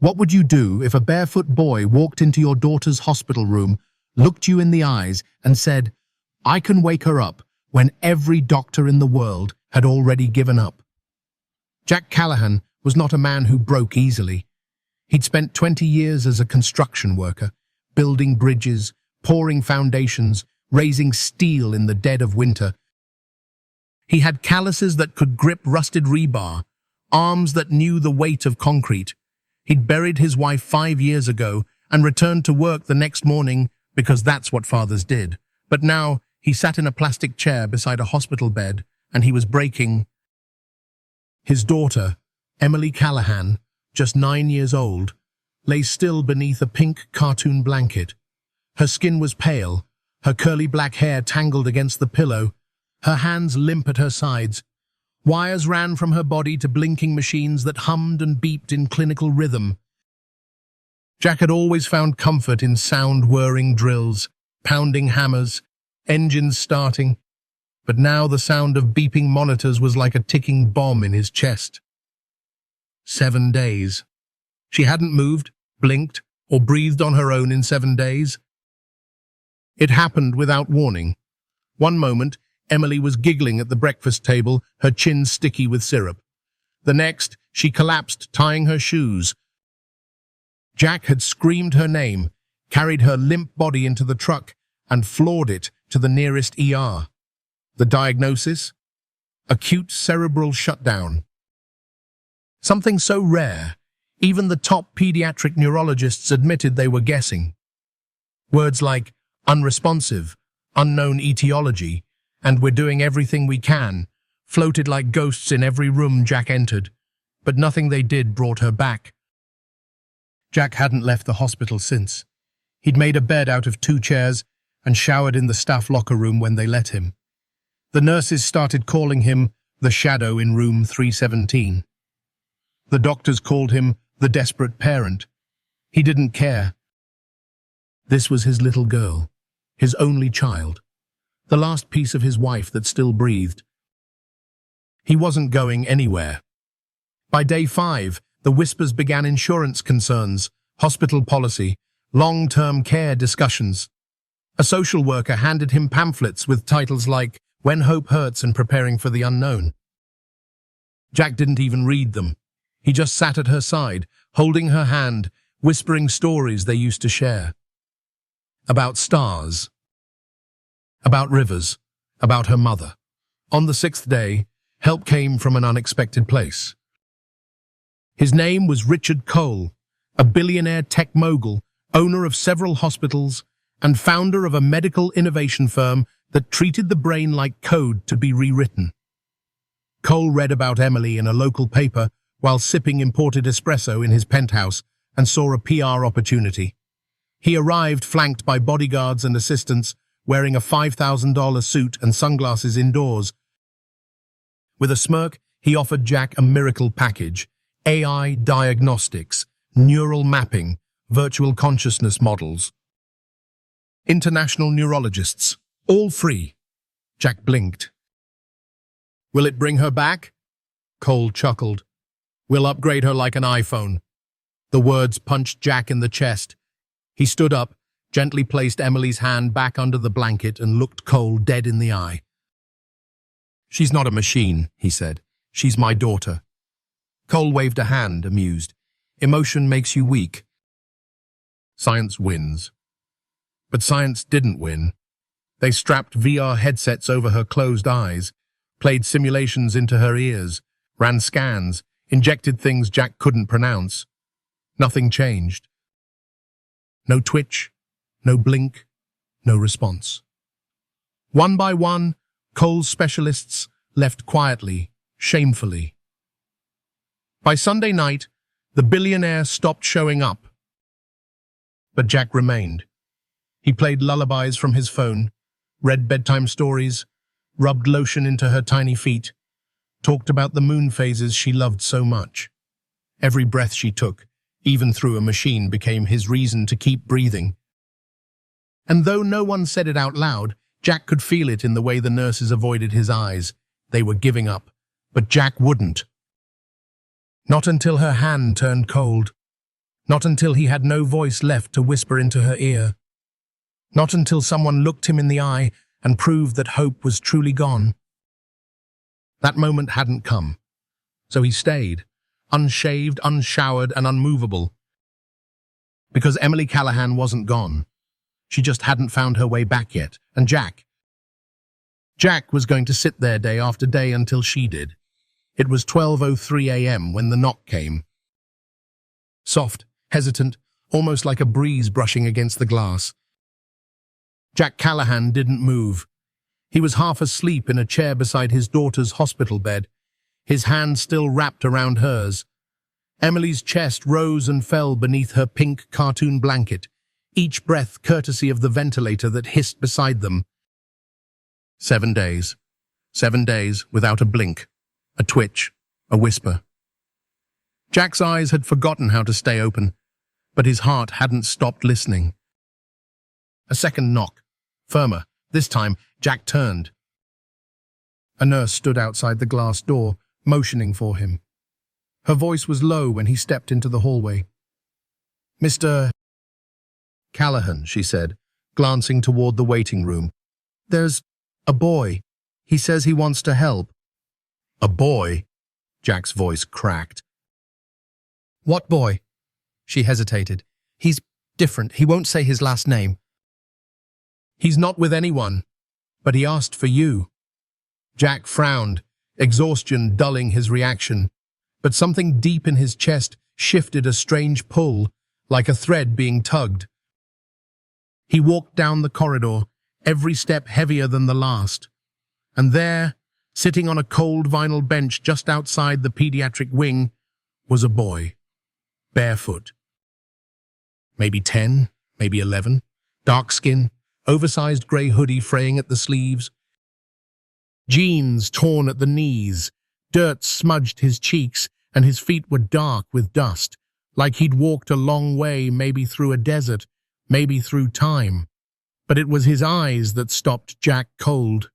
What would you do if a barefoot boy walked into your daughter's hospital room, looked you in the eyes, and said, "I can wake her up," when every doctor in the world had already given up? Jack Callahan was not a man who broke easily. He'd spent 20 years as a construction worker, building bridges, pouring foundations, raising steel in the dead of winter. He had calluses that could grip rusted rebar, arms that knew the weight of concrete. He'd buried his wife 5 years ago and returned to work the next morning because that's what fathers did. But now he sat in a plastic chair beside a hospital bed and he was breaking. His daughter, Emily Callahan, just 9 years old, lay still beneath a pink cartoon blanket. Her skin was pale, her curly black hair tangled against the pillow, her hands limp at her sides. Wires ran from her body to blinking machines that hummed and beeped in clinical rhythm. Jack had always found comfort in sound-whirring drills, pounding hammers, engines starting, but now the sound of beeping monitors was like a ticking bomb in his chest. 7 days. She hadn't moved, blinked, or breathed on her own in 7 days. It happened without warning. One moment, Emily was giggling at the breakfast table, her chin sticky with syrup. The next, she collapsed, tying her shoes. Jack had screamed her name, carried her limp body into the truck, and floored it to the nearest ER. The diagnosis? Acute cerebral shutdown. Something so rare, even the top pediatric neurologists admitted they were guessing. Words like unresponsive, unknown etiology, and "we're doing everything we can" floated like ghosts in every room Jack entered, but nothing they did brought her back. Jack hadn't left the hospital since. He'd made a bed out of 2 chairs and showered in the staff locker room when they let him. The nurses started calling him the shadow in room 317. The doctors called him the desperate parent. He didn't care. This was his little girl, his only child, the last piece of his wife that still breathed. He wasn't going anywhere. By day 5, the whispers began: insurance concerns, hospital policy, long-term care discussions. A social worker handed him pamphlets with titles like "When Hope Hurts" and "Preparing for the Unknown." Jack didn't even read them. He just sat at her side, holding her hand, whispering stories they used to share. About stars. About rivers. About her mother. On the 6th day, help came from an unexpected place. His name was Richard Cole, a billionaire tech mogul, owner of several hospitals, and founder of a medical innovation firm that treated the brain like code to be rewritten. Cole read about Emily in a local paper while sipping imported espresso in his penthouse and saw a PR opportunity. He arrived flanked by bodyguards and assistants, wearing a $5,000 suit and sunglasses indoors. With a smirk, he offered Jack a miracle package: AI diagnostics, neural mapping, virtual consciousness models. International neurologists, all free. Jack blinked. "Will it bring her back?" Cole chuckled. "We'll upgrade her like an iPhone." The words punched Jack in the chest. He stood up, gently placed Emily's hand back under the blanket and looked Cole dead in the eye. "She's not a machine," he said. "She's my daughter." Cole waved a hand, amused. "Emotion makes you weak. Science wins." But science didn't win. They strapped VR headsets over her closed eyes, played simulations into her ears, ran scans, injected things Jack couldn't pronounce. Nothing changed. No twitch, no blink, no response. One by one, Cole's specialists left quietly, shamefully. By Sunday night, the billionaire stopped showing up. But Jack remained. He played lullabies from his phone, read bedtime stories, rubbed lotion into her tiny feet, talked about the moon phases she loved so much. Every breath she took, even through a machine, became his reason to keep breathing. And though no one said it out loud, Jack could feel it in the way the nurses avoided his eyes. They were giving up, but Jack wouldn't. Not until her hand turned cold. Not until he had no voice left to whisper into her ear. Not until someone looked him in the eye and proved that hope was truly gone. That moment hadn't come, so he stayed, unshaved, unshowered, and unmovable. Because Emily Callahan wasn't gone. She just hadn't found her way back yet, and Jack was going to sit there day after day until she did. It was 12:03 a.m. when the knock came. Soft, hesitant, almost like a breeze brushing against the glass. Jack Callahan didn't move. He was half asleep in a chair beside his daughter's hospital bed, his hand still wrapped around hers. Emily's chest rose and fell beneath her pink cartoon blanket, each breath courtesy of the ventilator that hissed beside them. 7 days. 7 days without a blink, a twitch, a whisper. Jack's eyes had forgotten how to stay open, but his heart hadn't stopped listening. A second knock, firmer. This time, Jack turned. A nurse stood outside the glass door, motioning for him. Her voice was low when he stepped into the hallway. "Mr. Callahan," she said, glancing toward the waiting room. "There's a boy. He says he wants to help." "A boy?" Jack's voice cracked. "What boy?" She hesitated. "He's different. He won't say his last name." "He's not with anyone, but he asked for you." Jack frowned, exhaustion dulling his reaction, but something deep in his chest shifted a strange pull, like a thread being tugged. He walked down the corridor, every step heavier than the last, and there, sitting on a cold vinyl bench just outside the pediatric wing, was a boy, barefoot. Maybe 10, maybe 11, dark skin, oversized grey hoodie fraying at the sleeves, jeans torn at the knees, dirt smudged his cheeks, and his feet were dark with dust, like he'd walked a long way, maybe through a desert, maybe through time. But it was his eyes that stopped Jack cold.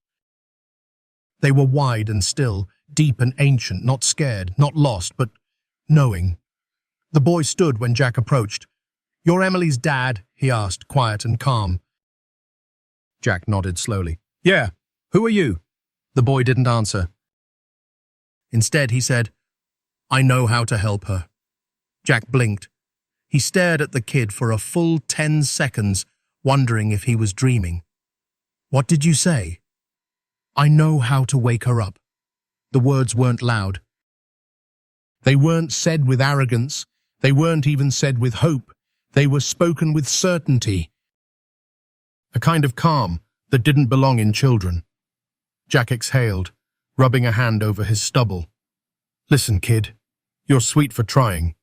They were wide and still, deep and ancient, not scared, not lost, but knowing. The boy stood when Jack approached. "You're Emily's dad?" he asked, quiet and calm. Jack nodded slowly. "Yeah, who are you?" The boy didn't answer. Instead, he said, "I know how to help her." Jack blinked. He stared at the kid for a full 10 seconds, wondering if he was dreaming. "What did you say?" "I know how to wake her up." The words weren't loud. They weren't said with arrogance. They weren't even said with hope. They were spoken with certainty. A kind of calm that didn't belong in children. Jack exhaled, rubbing a hand over his stubble. "Listen, kid, you're sweet for trying.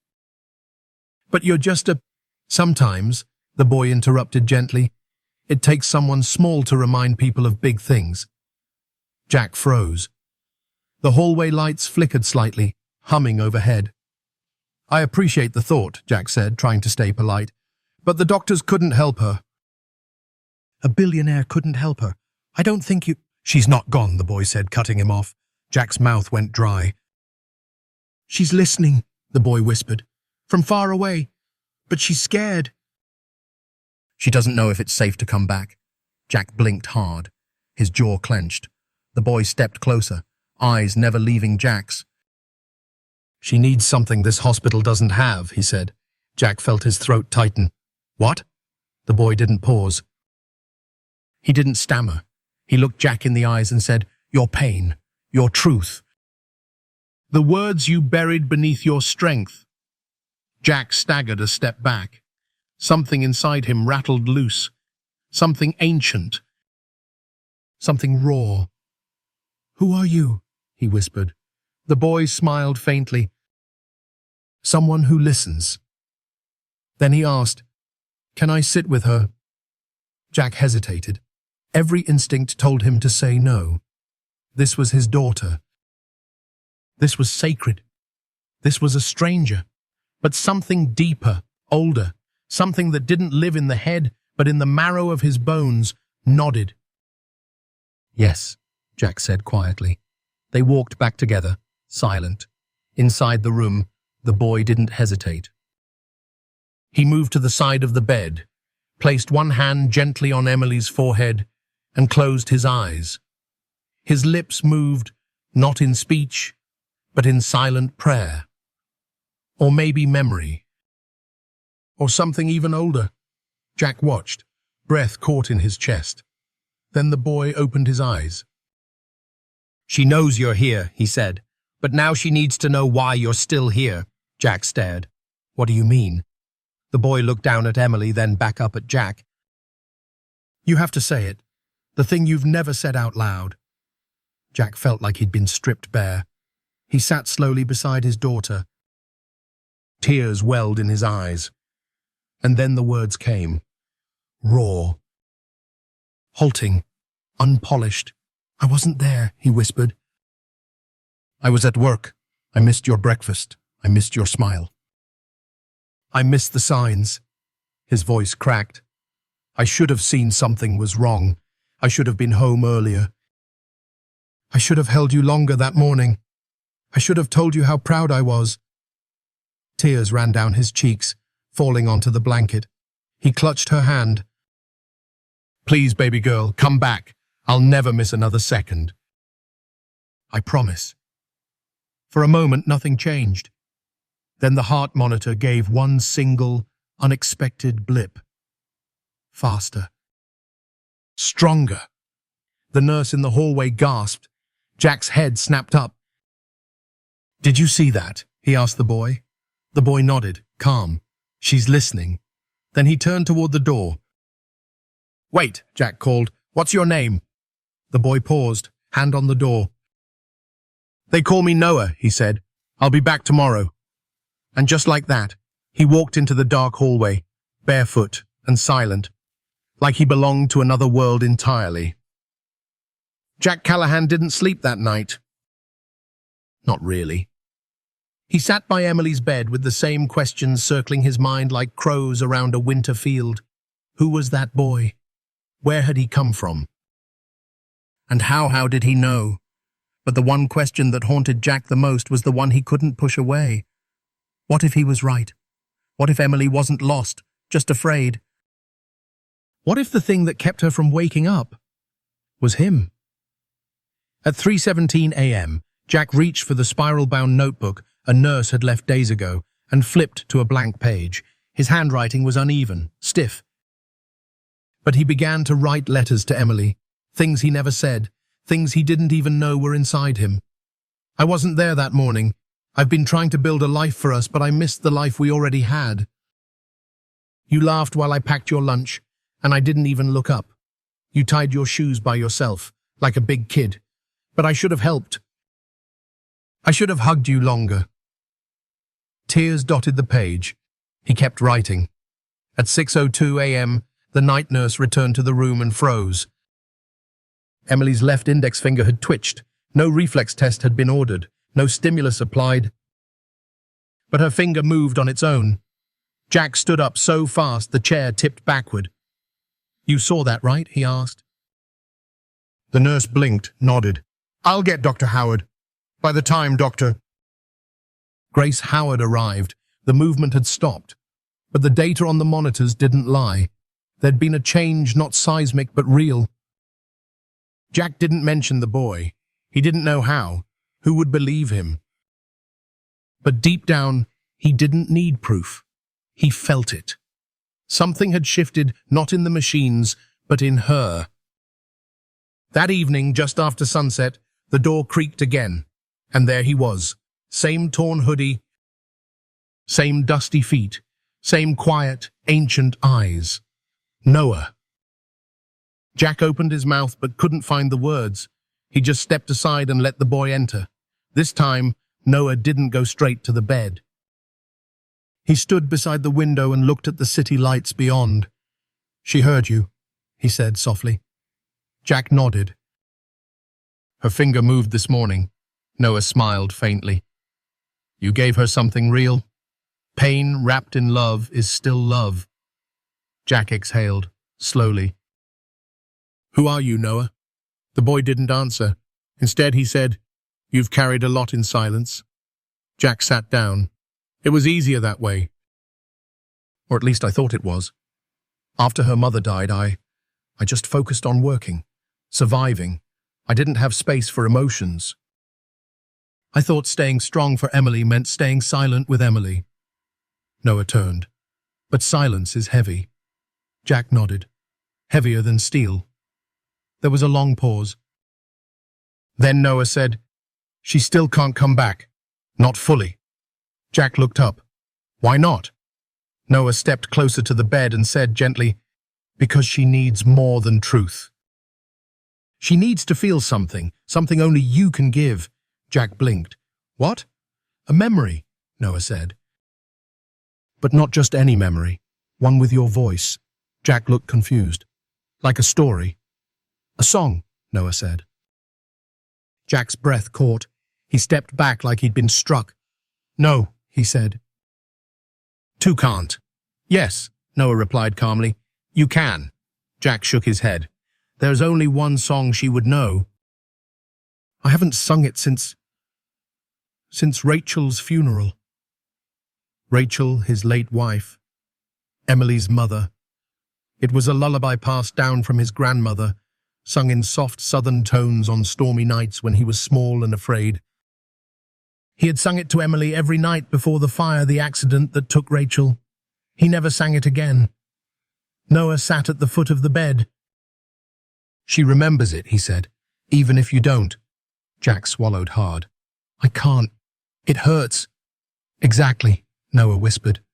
But you're just a—" "Sometimes," the boy interrupted gently, "it takes someone small to remind people of big things." Jack froze. The hallway lights flickered slightly, humming overhead. "I appreciate the thought," Jack said, trying to stay polite, "but the doctors couldn't help her." "A billionaire couldn't help her. I don't think you—" "She's not gone," the boy said, cutting him off. Jack's mouth went dry. "She's listening," the boy whispered, "from far away. But she's scared." "She doesn't know if it's safe to come back." Jack blinked hard, his jaw clenched. The boy stepped closer, eyes never leaving Jack's. "She needs something this hospital doesn't have," he said. Jack felt his throat tighten. "What?" The boy didn't pause. He didn't stammer. He looked Jack in the eyes and said, "Your pain, your truth. The words you buried beneath your strength." Jack staggered a step back. Something inside him rattled loose. Something ancient. Something raw. "Who are you?" he whispered. The boy smiled faintly. "Someone who listens." Then he asked, "Can I sit with her?" Jack hesitated. Every instinct told him to say no. This was his daughter. This was sacred. This was a stranger. But something deeper, older, something that didn't live in the head but in the marrow of his bones, nodded. "Yes," Jack said quietly. They walked back together, silent. Inside the room, the boy didn't hesitate. He moved to the side of the bed, placed one hand gently on Emily's forehead, and closed his eyes. His lips moved, not in speech, but in silent prayer. Or maybe memory. Or something even older. Jack watched, breath caught in his chest. Then the boy opened his eyes. "She knows you're here," he said, "but now she needs to know why you're still here." Jack stared. "What do you mean?" The boy looked down at Emily, then back up at Jack. "You have to say it. The thing you've never said out loud." Jack felt like he'd been stripped bare. He sat slowly beside his daughter. Tears welled in his eyes. And then the words came. Raw. Halting. Unpolished. "I wasn't there," he whispered. "I was at work. I missed your breakfast. I missed your smile. I missed the signs." His voice cracked. "I should have seen something was wrong. I should have been home earlier. I should have held you longer that morning. I should have told you how proud I was." Tears ran down his cheeks, falling onto the blanket. He clutched her hand. "Please, baby girl, come back. I'll never miss another second. I promise." For a moment, nothing changed. Then the heart monitor gave one single, unexpected blip. Faster. Stronger. The nurse in the hallway gasped. Jack's head snapped up. "Did you see that?" he asked the boy. The boy nodded, calm. "She's listening." Then he turned toward the door. "Wait," Jack called. "What's your name?" The boy paused, hand on the door. "They call me Noah," he said. "I'll be back tomorrow." And just like that, he walked into the dark hallway, barefoot and silent, like he belonged to another world entirely. Jack Callahan didn't sleep that night. Not really. He sat by Emily's bed with the same questions circling his mind like crows around a winter field. Who was that boy? Where had he come from? And how did he know? But the one question that haunted Jack the most was the one he couldn't push away. What if he was right? What if Emily wasn't lost, just afraid? What if the thing that kept her from waking up was him? At 3:17 a.m., Jack reached for the spiral-bound notebook a nurse had left days ago and flipped to a blank page. His handwriting was uneven, stiff. But he began to write letters to Emily, things he never said, things he didn't even know were inside him. "I wasn't there that morning. I've been trying to build a life for us, but I missed the life we already had. You laughed while I packed your lunch, and I didn't even look up. You tied your shoes by yourself, like a big kid. But I should have helped. I should have hugged you longer." Tears dotted the page. He kept writing. At 6:02 a.m., the night nurse returned to the room and froze. Emily's left index finger had twitched. No reflex test had been ordered. No stimulus applied. But her finger moved on its own. Jack stood up so fast the chair tipped backward. "You saw that, right?" he asked. The nurse blinked, nodded. "I'll get Dr. Howard. By the time Dr. Grace Howard arrived, the movement had stopped. But the data on the monitors didn't lie. There'd been a change, not seismic, but real. Jack didn't mention the boy. He didn't know how. Who would believe him? But deep down, he didn't need proof. He felt it. Something had shifted, not in the machines, but in her. That evening, just after sunset, the door creaked again. And there he was. Same torn hoodie, same dusty feet, same quiet, ancient eyes. Noah. Jack opened his mouth but couldn't find the words. He just stepped aside and let the boy enter. This time, Noah didn't go straight to the bed. He stood beside the window and looked at the city lights beyond. "She heard you," he said softly. Jack nodded. "Her finger moved this morning." Noah smiled faintly. "You gave her something real. Pain wrapped in love is still love." Jack exhaled, slowly. "Who are you, Noah?" The boy didn't answer. Instead, he said, "You've carried a lot in silence." Jack sat down. It was easier that way. Or at least I thought it was. After her mother died, I just focused on working, surviving. I didn't have space for emotions. I thought staying strong for Emily meant staying silent with Emily. Noah turned. But silence is heavy. Jack nodded. Heavier than steel. There was a long pause. Then Noah said, "She still can't come back. Not fully." Jack looked up. "Why not?" Noah stepped closer to the bed and said gently, "Because she needs more than truth. She needs to feel something only you can give." Jack blinked. "What?" "A memory," Noah said. "But not just any memory. One with your voice." Jack looked confused. "Like a story." "A song," Noah said. Jack's breath caught. He stepped back like he'd been struck. "No," he said. "Two can't." "Yes," Noah replied calmly. "You can." Jack shook his head. "There's only one song she would know." "I haven't sung it since Rachel's funeral." Rachel, his late wife. Emily's mother. It was a lullaby passed down from his grandmother, sung in soft southern tones on stormy nights when he was small and afraid. He had sung it to Emily every night before the fire, the accident that took Rachel. He never sang it again. Noah sat at the foot of the bed. "She remembers it," he said, "even if you don't." Jack swallowed hard. "I can't. It hurts." "Exactly," Noah whispered.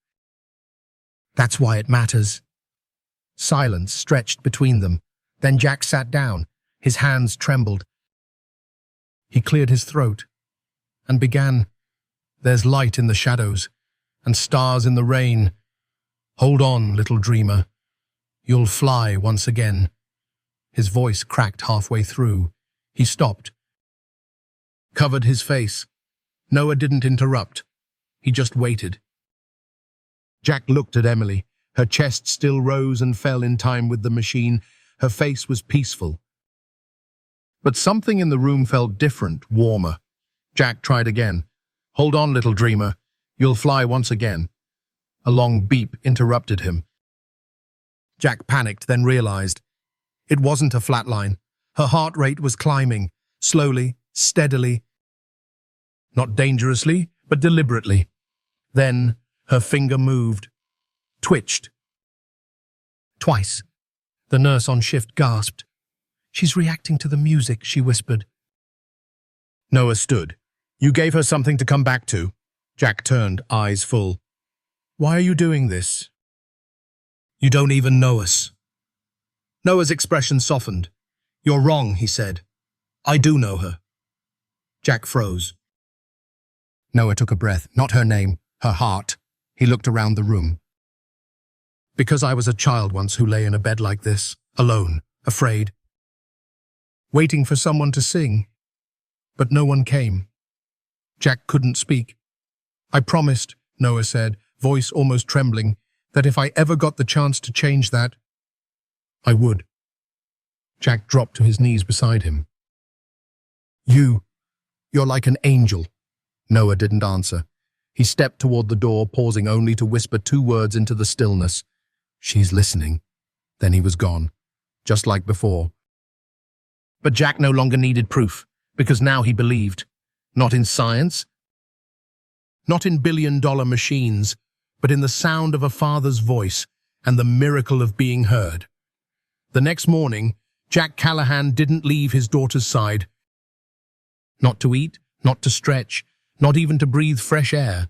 "That's why it matters." Silence stretched between them. Then Jack sat down. His hands trembled. He cleared his throat and began, "There's light in the shadows and stars in the rain. Hold on, little dreamer. You'll fly once again." His voice cracked halfway through. He stopped, covered his face. Noah didn't interrupt. He just waited. Jack looked at Emily. Her chest still rose and fell in time with the machine. Her face was peaceful. But something in the room felt different, warmer. Jack tried again. "Hold on, little dreamer. You'll fly once again." A long beep interrupted him. Jack panicked, then realized. It wasn't a flat line. Her heart rate was climbing, slowly, steadily. Not dangerously, but deliberately. Then her finger moved, twitched. Twice. The nurse on shift gasped. "She's reacting to the music," she whispered. Noah stood. "You gave her something to come back to." Jack turned, eyes full. "Why are you doing this? You don't even know us." Noah's expression softened. "You're wrong," he said. "I do know her." Jack froze. Noah took a breath. Not her name, her heart. He looked around the room. "Because I was a child once who lay in a bed like this, alone, afraid, waiting for someone to sing. But no one came." Jack couldn't speak. "I promised," Noah said, voice almost trembling, "that if I ever got the chance to change that, I would." Jack dropped to his knees beside him. You're like an angel." Noah didn't answer. He stepped toward the door, pausing only to whisper two words into the stillness. "She's listening." Then he was gone, just like before. But Jack no longer needed proof, because now he believed. Not in science, not in billion-dollar machines, but in the sound of a father's voice and the miracle of being heard. The next morning, Jack Callahan didn't leave his daughter's side. Not to eat, not to stretch, not even to breathe fresh air.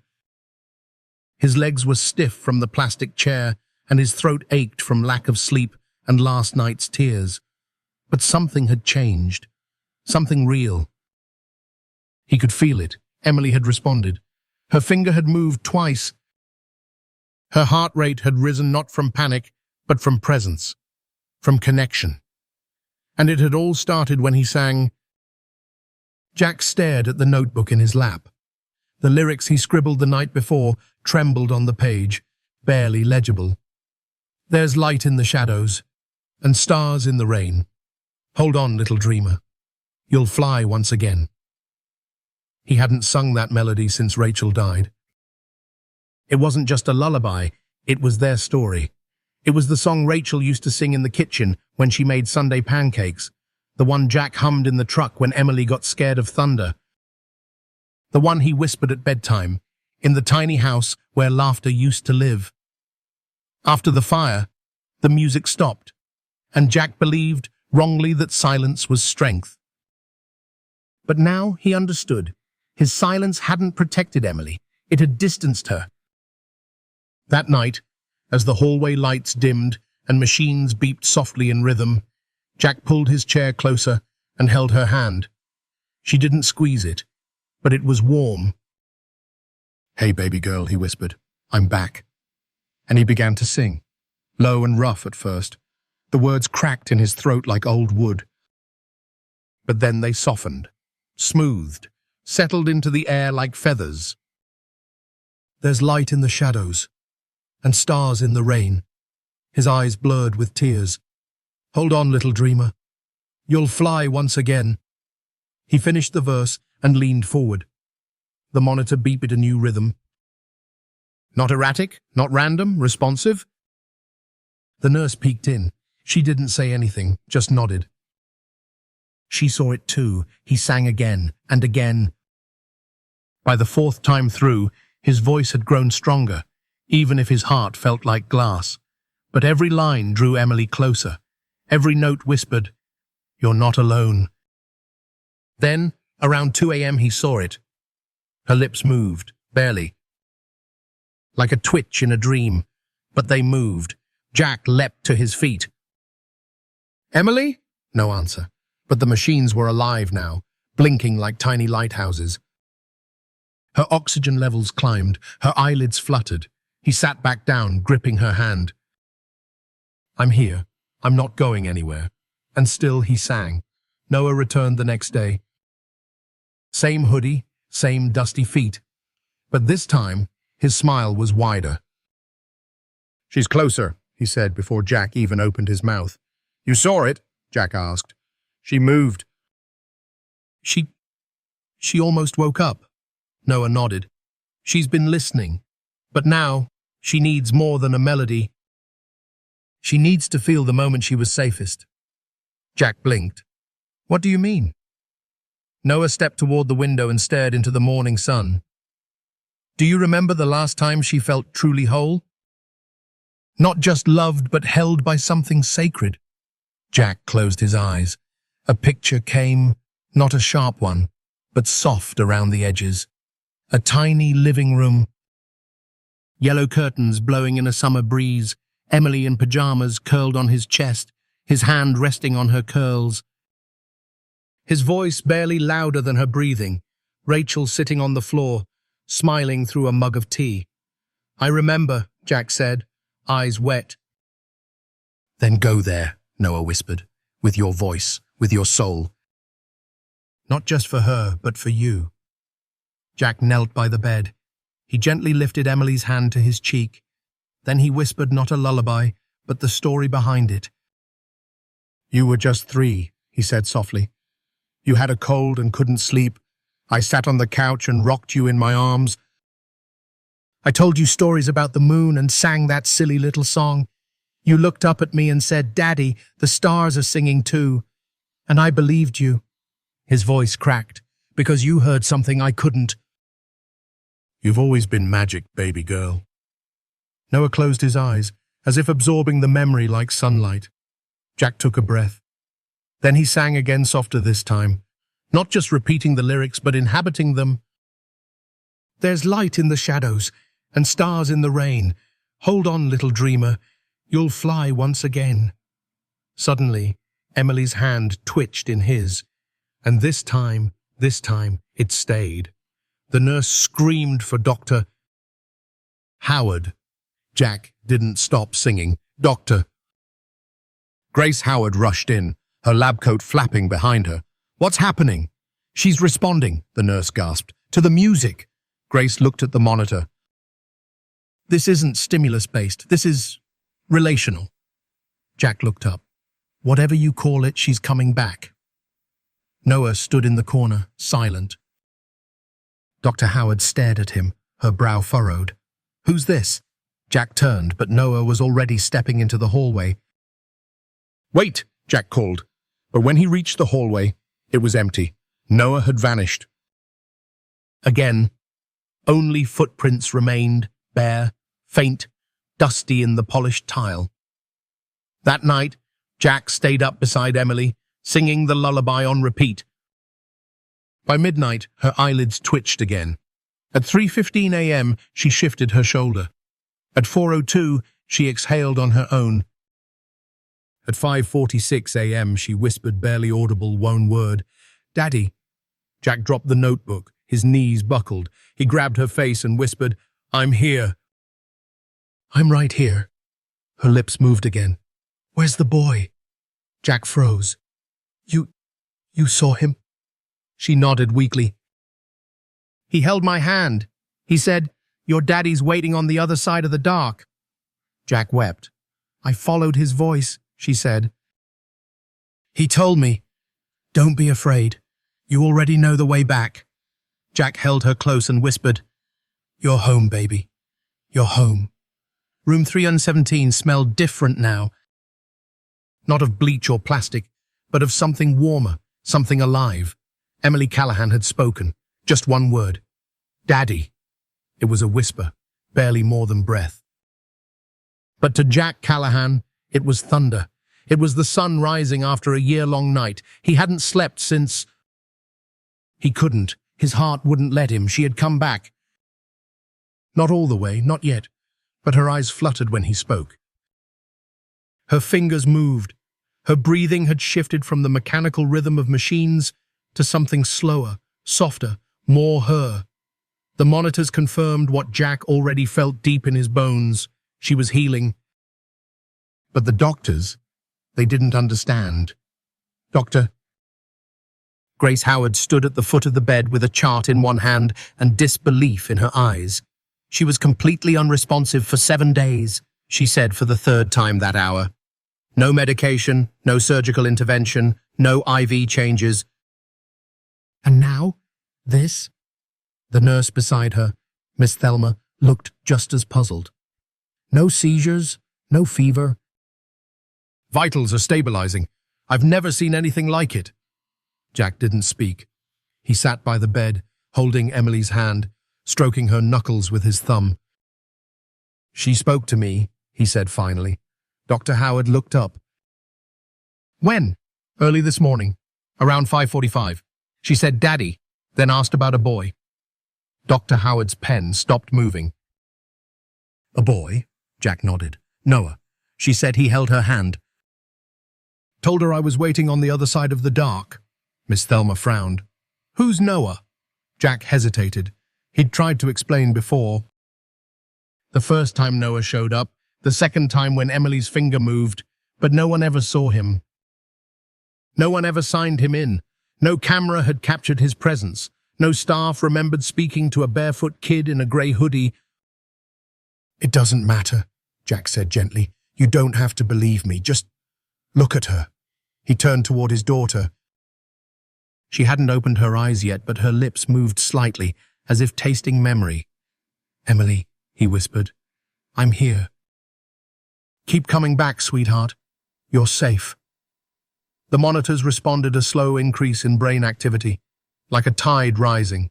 His legs were stiff from the plastic chair, and his throat ached from lack of sleep and last night's tears. But something had changed. Something real. He could feel it. Emily had responded. Her finger had moved twice. Her heart rate had risen not from panic, but from presence, from connection. And it had all started when he sang. Jack stared at the notebook in his lap. The lyrics he scribbled the night before trembled on the page, barely legible. "There's light in the shadows, and stars in the rain. Hold on, little dreamer. You'll fly once again." He hadn't sung that melody since Rachel died. It wasn't just a lullaby, It was their story. It was the song Rachel used to sing in the kitchen when she made Sunday pancakes, the one Jack hummed in the truck when Emily got scared of thunder, the one he whispered at bedtime, in the tiny house where laughter used to live. After the fire, the music stopped, and Jack believed, wrongly, that silence was strength. But now he understood. His silence hadn't protected Emily, it had distanced her. That night, as the hallway lights dimmed and machines beeped softly in rhythm, Jack pulled his chair closer and held her hand. She didn't squeeze it, but it was warm. "Hey, baby girl," he whispered, "I'm back." And he began to sing, low and rough at first. The words cracked in his throat like old wood. But then they softened, smoothed, settled into the air like feathers. "There's light in the shadows, and stars in the rain." His eyes blurred with tears. "Hold on, little dreamer. You'll fly once again." He finished the verse and leaned forward. The monitor beeped a new rhythm. Not erratic, not random, responsive. The nurse peeked in. She didn't say anything, just nodded. She saw it too. He sang again and again. By the fourth time through, his voice had grown stronger, even if his heart felt like glass. But every line drew Emily closer. Every note whispered, "You're not alone." Then, around 2 a.m., he saw it. Her lips moved, barely. Like a twitch in a dream, but they moved. Jack leapt to his feet. "Emily?" No answer, but the machines were alive now, blinking like tiny lighthouses. Her oxygen levels climbed, her eyelids fluttered. He sat back down, gripping her hand. "I'm here. I'm not going anywhere." And still he sang. Noah returned the next day. Same hoodie, same dusty feet. But this time, his smile was wider. "She's closer," he said before Jack even opened his mouth. "You saw it?" Jack asked. "She moved." She almost woke up. Noah nodded. "She's been listening. But now, she needs more than a melody. She needs to feel the moment she was safest." Jack blinked. "What do you mean?" Noah stepped toward the window and stared into the morning sun. "Do you remember the last time she felt truly whole? Not just loved, but held by something sacred." Jack closed his eyes. A picture came, not a sharp one, but soft around the edges. A tiny living room. Yellow curtains blowing in a summer breeze, Emily in pajamas curled on his chest, his hand resting on her curls. His voice barely louder than her breathing. Rachel sitting on the floor, smiling through a mug of tea. "I remember," Jack said, eyes wet. "Then go there," Noah whispered, "with your voice, with your soul. Not just for her, but for you." Jack knelt by the bed. He gently lifted Emily's hand to his cheek. Then he whispered not a lullaby, but the story behind it. "You were just 3, he said softly. "You had a cold and couldn't sleep. I sat on the couch and rocked you in my arms. I told you stories about the moon and sang that silly little song. You looked up at me and said, 'Daddy, the stars are singing too.' And I believed you." His voice cracked, "because you heard something I couldn't." "You've always been magic, baby girl." Noah closed his eyes, as if absorbing the memory like sunlight. Jack took a breath. Then he sang again, softer this time, not just repeating the lyrics, but inhabiting them. "There's light in the shadows, and stars in the rain. Hold on, little dreamer. You'll fly once again." Suddenly, Emily's hand twitched in his, and this time, it stayed. The nurse screamed for Dr. Howard. Jack didn't stop singing. "Doctor." Grace Howard rushed in, her lab coat flapping behind her. "What's happening?" "She's responding," the nurse gasped, "to the music." Grace looked at the monitor. "This isn't stimulus-based. This is relational." Jack looked up. "Whatever you call it, she's coming back." Noah stood in the corner, silent. Dr. Howard stared at him, her brow furrowed. "Who's this?" Jack turned, but Noah was already stepping into the hallway. "Wait," Jack called. But when he reached the hallway, it was empty. Noah had vanished. Again, only footprints remained, bare, faint, dusty in the polished tile. That night, Jack stayed up beside Emily, singing the lullaby on repeat. By midnight, her eyelids twitched again. At 3:15 a.m., she shifted her shoulder. At 4:02, she exhaled on her own. At 5:46 a.m., she whispered barely audible one word, "Daddy." Jack dropped the notebook. His knees buckled. He grabbed her face and whispered, "I'm here." "I'm right here." Her lips moved again. "Where's the boy?" Jack froze. You saw him?" She nodded weakly. "He held my hand. He said, 'Your daddy's waiting on the other side of the dark.'" Jack wept. "I followed his voice," she said. "He told me, 'Don't be afraid. You already know the way back.'" Jack held her close and whispered, "You're home, baby. You're home." Room 317 smelled different now. Not of bleach or plastic, but of something warmer, something alive. Emily Callahan had spoken. Just one word. "Daddy." It was a whisper, barely more than breath. But to Jack Callahan, it was thunder. It was the sun rising after a year-long night. He hadn't slept since... He couldn't. His heart wouldn't let him. She had come back. Not all the way, not yet, but her eyes fluttered when he spoke. Her fingers moved. Her breathing had shifted from the mechanical rhythm of machines to something slower, softer, more her. The monitors confirmed what Jack already felt deep in his bones. She was healing. But the doctors, they didn't understand. "Doctor..." Grace Howard stood at the foot of the bed with a chart in one hand and disbelief in her eyes. "She was completely unresponsive for 7 days," she said for the third time that hour. "No medication, no surgical intervention, no IV changes." "And now? This?" The nurse beside her, Miss Thelma, looked just as puzzled. "No seizures, no fever." "Vitals are stabilizing. I've never seen anything like it." Jack didn't speak. He sat by the bed, holding Emily's hand, stroking her knuckles with his thumb. "She spoke to me," he said finally. Dr. Howard looked up. "When?" "Early this morning, around 5:45. She said, 'Daddy,' then asked about a boy." Dr. Howard's pen stopped moving. "A boy?" Jack nodded. "Noah. She said he held her hand. Told her I was waiting on the other side of the dark." Miss Thelma frowned. "Who's Noah?" Jack hesitated. He'd tried to explain before. The first time Noah showed up, the second time when Emily's finger moved, but no one ever saw him. No one ever signed him in. No camera had captured his presence. No staff remembered speaking to a barefoot kid in a grey hoodie. "It doesn't matter," Jack said gently. "You don't have to believe me. Just look at her." He turned toward his daughter. She hadn't opened her eyes yet, but her lips moved slightly, as if tasting memory. "Emily," he whispered, "I'm here. Keep coming back, sweetheart. You're safe." The monitors responded a slow increase in brain activity, like a tide rising.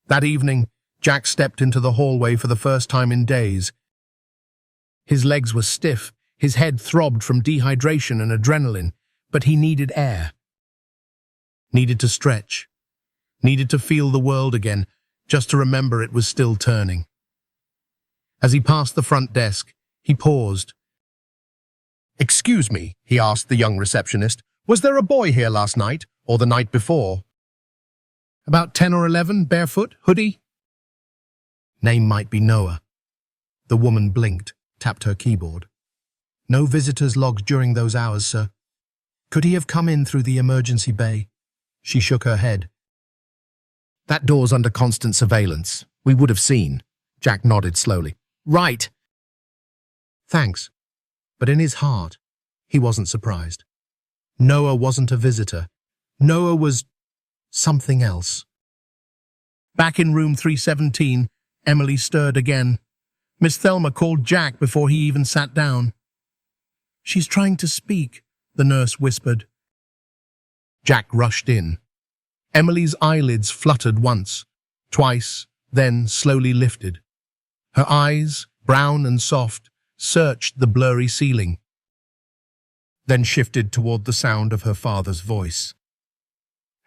That evening, Jack stepped into the hallway for the first time in days. His legs were stiff, his head throbbed from dehydration and adrenaline, but he needed air. Needed to stretch. Needed to feel the world again, just to remember it was still turning. As he passed the front desk, he paused. "Excuse me," he asked the young receptionist, "was there a boy here last night, or the night before?" "About 10 or 11, barefoot, hoodie." Name might be Noah. The woman blinked, tapped her keyboard. "No visitors logged during those hours, sir." "Could he have come in through the emergency bay?" She shook her head. "That door's under constant surveillance. We would have seen." Jack nodded slowly. "Right." "Thanks." But in his heart, he wasn't surprised. Noah wasn't a visitor. Noah was something else. Back in room 317, Emily stirred again. Miss Thelma called Jack before he even sat down. "She's trying to speak," the nurse whispered. Jack rushed in. Emily's eyelids fluttered once, twice, then slowly lifted. Her eyes, brown and soft, searched the blurry ceiling, then shifted toward the sound of her father's voice.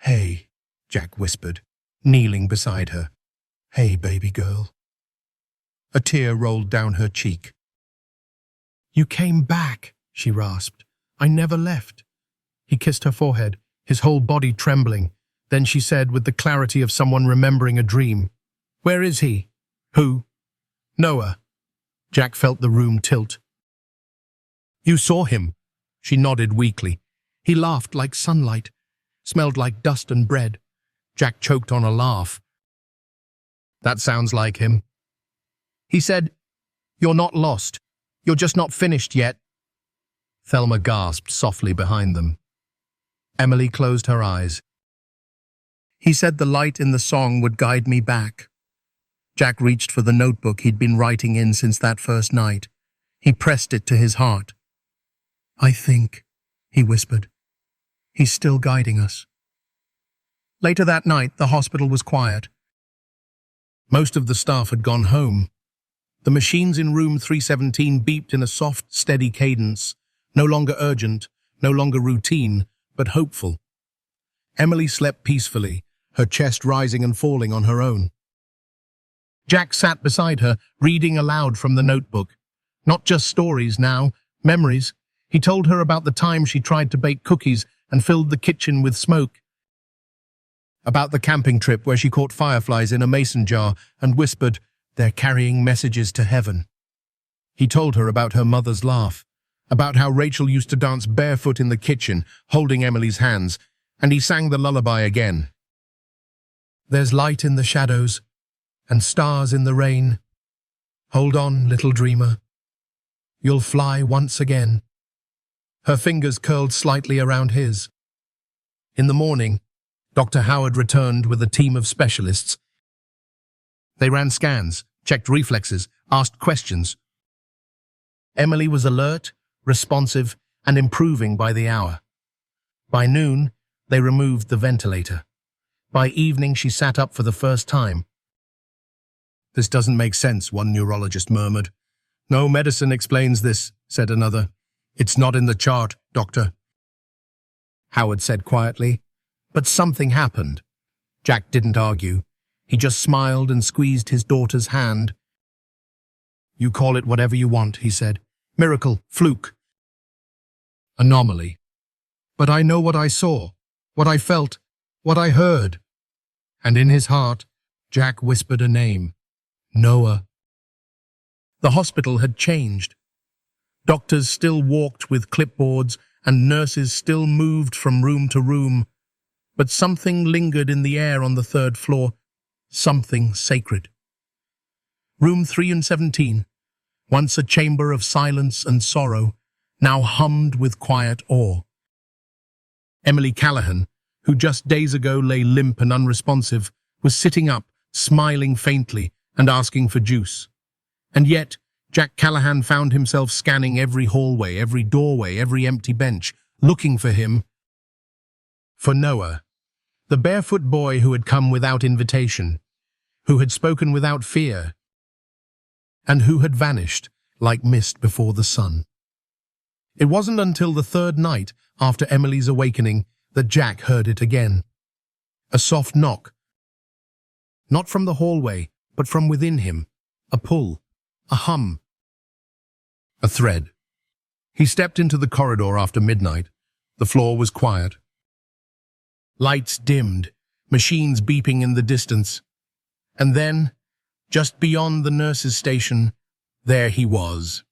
"Hey," Jack whispered, kneeling beside her. "Hey, baby girl." A tear rolled down her cheek. "You came back," she rasped. "I never left." He kissed her forehead, his whole body trembling. Then she said with the clarity of someone remembering a dream, "Where is he?" "Who?" "Noah." Jack felt the room tilt. "You saw him?" She nodded weakly. "He laughed like sunlight, smelled like dust and bread." Jack choked on a laugh. "That sounds like him." He said, "You're not lost. You're just not finished yet." Thelma gasped softly behind them. Emily closed her eyes. "He said the light in the song would guide me back." Jack reached for the notebook he'd been writing in since that first night. He pressed it to his heart. "I think," he whispered, "he's still guiding us." Later that night, the hospital was quiet. Most of the staff had gone home. The machines in room 317 beeped in a soft, steady cadence, no longer urgent, no longer routine, but hopeful. Emily slept peacefully, her chest rising and falling on her own. Jack sat beside her, reading aloud from the notebook. Not just stories now, memories. He told her about the time she tried to bake cookies and filled the kitchen with smoke. About the camping trip where she caught fireflies in a mason jar and whispered, "They're carrying messages to heaven." He told her about her mother's laugh, about how Rachel used to dance barefoot in the kitchen, holding Emily's hands, and he sang the lullaby again. "There's light in the shadows, and stars in the rain. Hold on, little dreamer. You'll fly once again." Her fingers curled slightly around his. In the morning, Dr. Howard returned with a team of specialists. They ran scans, checked reflexes, asked questions. Emily was alert, responsive, and improving by the hour. By noon, they removed the ventilator. By evening, she sat up for the first time. "This doesn't make sense," one neurologist murmured. "No medicine explains this," said another. "It's not in the chart, doctor," Howard said quietly. But something happened. Jack didn't argue. He just smiled and squeezed his daughter's hand. "You call it whatever you want," he said. "Miracle, fluke, anomaly. But I know what I saw, what I felt, what I heard." And in his heart, Jack whispered a name. Noah. The hospital had changed. Doctors still walked with clipboards and nurses still moved from room to room. But something lingered in the air on the third floor, something sacred. Room 317, once a chamber of silence and sorrow, now hummed with quiet awe. Emily Callahan, who just days ago lay limp and unresponsive, was sitting up, smiling faintly and asking for juice. And yet, Jack Callahan found himself scanning every hallway, every doorway, every empty bench, looking for him. For Noah, the barefoot boy who had come without invitation, who had spoken without fear, and who had vanished like mist before the sun. It wasn't until the third night after Emily's awakening that Jack heard it again. A soft knock. Not from the hallway, but from within him. A pull, a hum, a thread. He stepped into the corridor after midnight. The floor was quiet. Lights dimmed, machines beeping in the distance. And then, just beyond the nurse's station, there he was.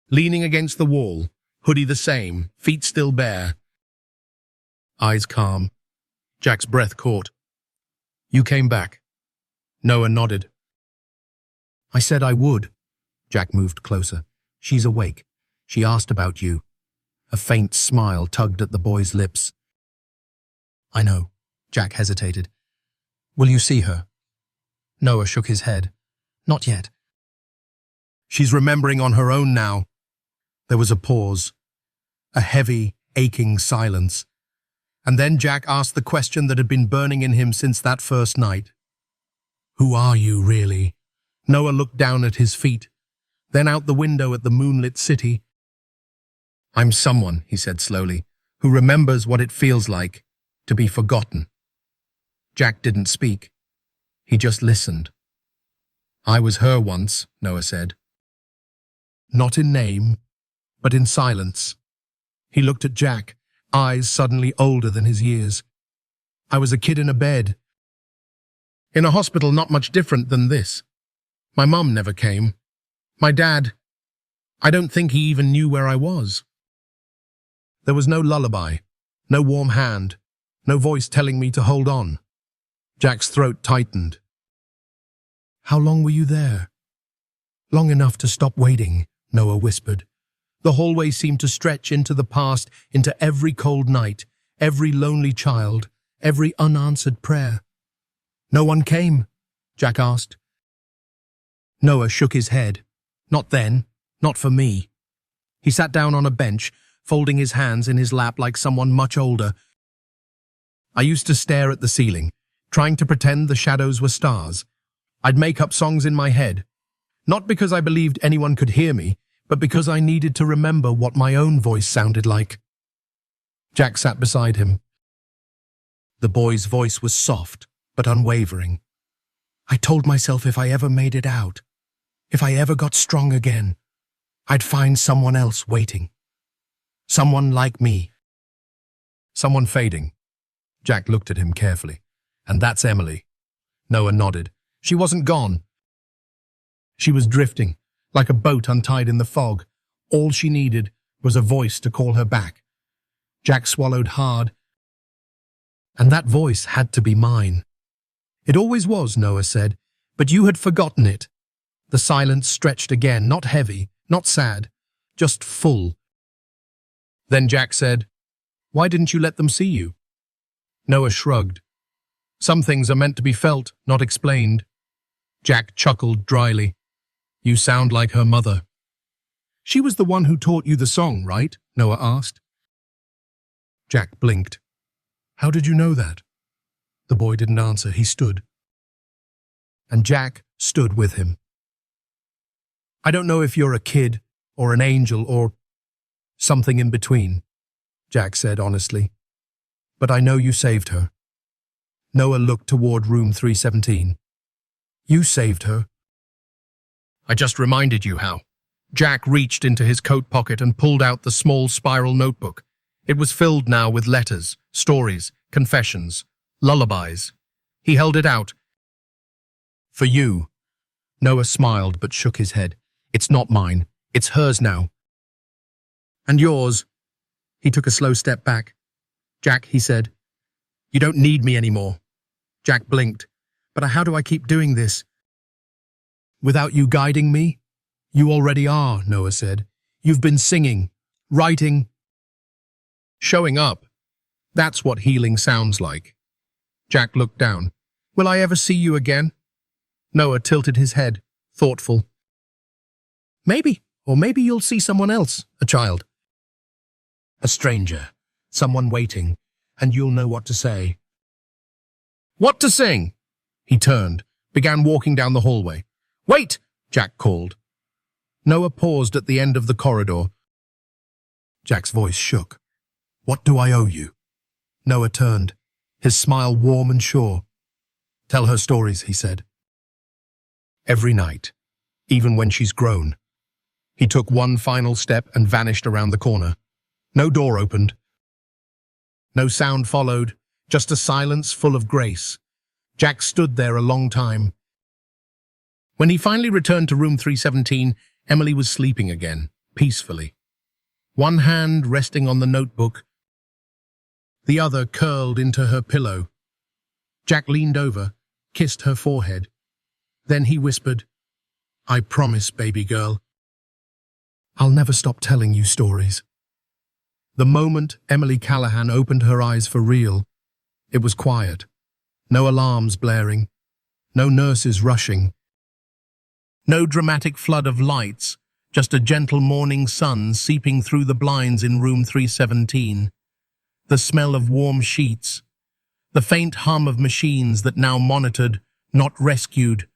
Leaning against the wall, hoodie the same, feet still bare. Eyes calm. Jack's breath caught. "You came back." Noah nodded. "I said I would." Jack moved closer. "She's awake. She asked about you." A faint smile tugged at the boy's lips. "I know." Jack hesitated. "Will you see her?" Noah shook his head. "Not yet. She's remembering on her own now. There was a pause, a heavy, aching silence. And then Jack asked the question that had been burning in him since that first night. Who are you, really? Noah looked down at his feet, then out the window at the moonlit city. I'm someone, he said slowly, who remembers what it feels like to be forgotten. Jack didn't speak. He just listened. I was her once, Noah said. Not in name, but in silence. He looked at Jack, eyes suddenly older than his years. I was a kid in a bed. In a hospital not much different than this. My mum never came. My dad, I don't think he even knew where I was. There was no lullaby, no warm hand, no voice telling me to hold on. Jack's throat tightened. How long were you there? Long enough to stop waiting, Noah whispered. The hallway seemed to stretch into the past, into every cold night, every lonely child, every unanswered prayer. No one came? Jack asked. Noah shook his head. Not then, not for me. He sat down on a bench, folding his hands in his lap like someone much older. I used to stare at the ceiling, trying to pretend the shadows were stars. I'd make up songs in my head, not because I believed anyone could hear me, but because I needed to remember what my own voice sounded like. Jack sat beside him. The boy's voice was soft, but unwavering. I told myself if I ever made it out, if I ever got strong again, I'd find someone else waiting. Someone like me. Someone fading. Jack looked at him carefully. And that's Emily. Noah nodded. She wasn't gone. She was drifting, like a boat untied in the fog. All she needed was a voice to call her back. Jack swallowed hard. And that voice had to be mine. It always was, Noah said, but you had forgotten it. The silence stretched again, not heavy, not sad, just full. Then Jack said, Why didn't you let them see you? Noah shrugged. Some things are meant to be felt, not explained. Jack chuckled dryly. You sound like her mother. She was the one who taught you the song, right? Noah asked. Jack blinked. How did you know that? The boy didn't answer. He stood. And Jack stood with him. I don't know if you're a kid, or an angel, or something in between, Jack said honestly. But I know you saved her. Noah looked toward room 317. You saved her. I just reminded you how. Jack reached into his coat pocket and pulled out the small spiral notebook. It was filled now with letters, stories, confessions, lullabies. He held it out. For you. Noah smiled but shook his head. It's not mine. It's hers now. And yours. He took a slow step back. Jack, he said, you don't need me anymore. Jack blinked. But how do I keep doing this? Without you guiding me? You already are, Noah said. You've been singing, writing, showing up. That's what healing sounds like. Jack looked down. Will I ever see you again? Noah tilted his head, thoughtful. Maybe, or maybe you'll see someone else, a child. A stranger, someone waiting, and you'll know what to say. What to sing? He turned, began walking down the hallway. Wait, Jack called. Noah paused at the end of the corridor. Jack's voice shook. What do I owe you? Noah turned, his smile warm and sure. Tell her stories, he said. Every night, even when she's grown. He took one final step and vanished around the corner. No door opened. No sound followed, just a silence full of grace. Jack stood there a long time. When he finally returned to room 317, Emily was sleeping again, peacefully. One hand resting on the notebook, the other curled into her pillow. Jack leaned over, kissed her forehead. Then he whispered, I promise, baby girl, I'll never stop telling you stories. The moment Emily Callahan opened her eyes for real, it was quiet. No alarms blaring, no nurses rushing. No dramatic flood of lights, just a gentle morning sun seeping through the blinds in room 317. The smell of warm sheets, the faint hum of machines that now monitored, not rescued.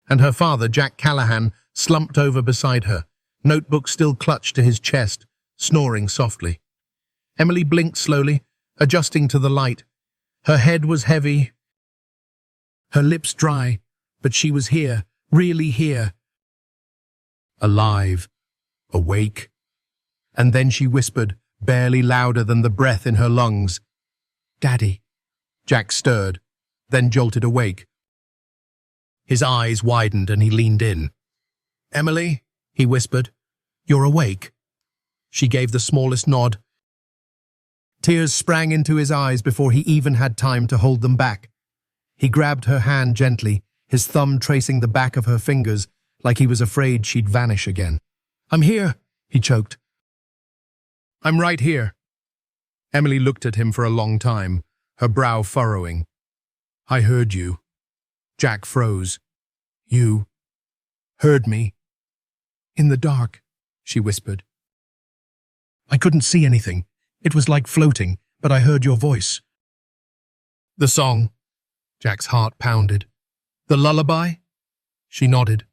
And her father, Jack Callahan, slumped over beside her, notebook still clutched to his chest, snoring softly. Emily blinked slowly, adjusting to the light. Her head was heavy, her lips dry, but she was here, really here. Alive, awake. And then she whispered, barely louder than the breath in her lungs, "Daddy." Jack stirred, then jolted awake. His eyes widened and he leaned in. "Emily," he whispered, "you're awake." She gave the smallest nod. Tears sprang into his eyes before he even had time to hold them back. He grabbed her hand gently, his thumb tracing the back of her fingers, like he was afraid she'd vanish again. "I'm here," he choked. "I'm right here." Emily looked at him for a long time, her brow furrowing. "I heard you." Jack froze. "You heard me?" "In the dark," she whispered. "I couldn't see anything. It was like floating, but I heard your voice." "The song?" Jack's heart pounded. "The lullaby?" She nodded.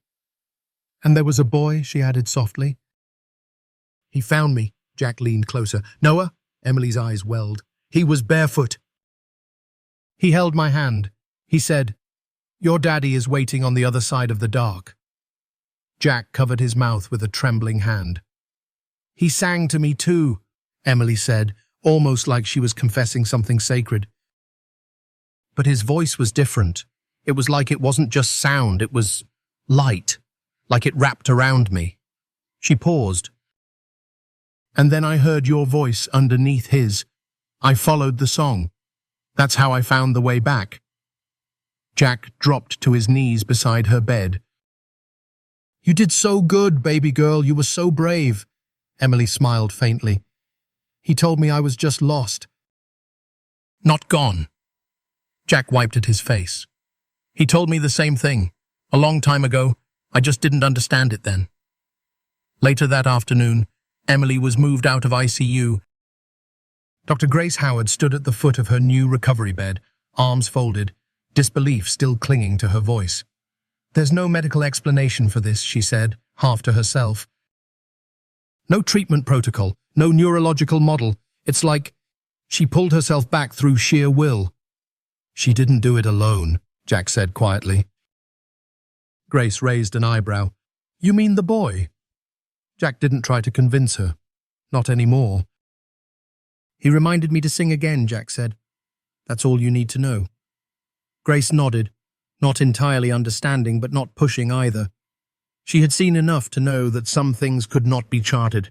"And there was a boy," she added softly. "He found me." Jack leaned closer. "Noah?" Emily's eyes welled. "He was barefoot." He held my hand. He said, "Your daddy is waiting on the other side of the dark." Jack covered his mouth with a trembling hand. "He sang to me too," Emily said, almost like she was confessing something sacred. But his voice was different. It was like it wasn't just sound, it was light, like it wrapped around me. She paused. "And then I heard your voice underneath his. I followed the song. That's how I found the way back." Jack dropped to his knees beside her bed. "You did so good, baby girl. You were so brave." Emily smiled faintly. "He told me I was just lost." "Not gone." Jack wiped at his face. "He told me the same thing. A long time ago. I just didn't understand it then." Later that afternoon, Emily was moved out of ICU. Dr. Grace Howard stood at the foot of her new recovery bed, arms folded, disbelief still clinging to her voice. "There's no medical explanation for this," she said, half to herself. "No treatment protocol, no neurological model. It's like..." She pulled herself back through sheer will. "She didn't do it alone," Jack said quietly. Grace raised an eyebrow. "You mean the boy?" Jack didn't try to convince her. Not anymore. "He reminded me to sing again," Jack said. "That's all you need to know." Grace nodded, not entirely understanding but not pushing either. She had seen enough to know that some things could not be charted.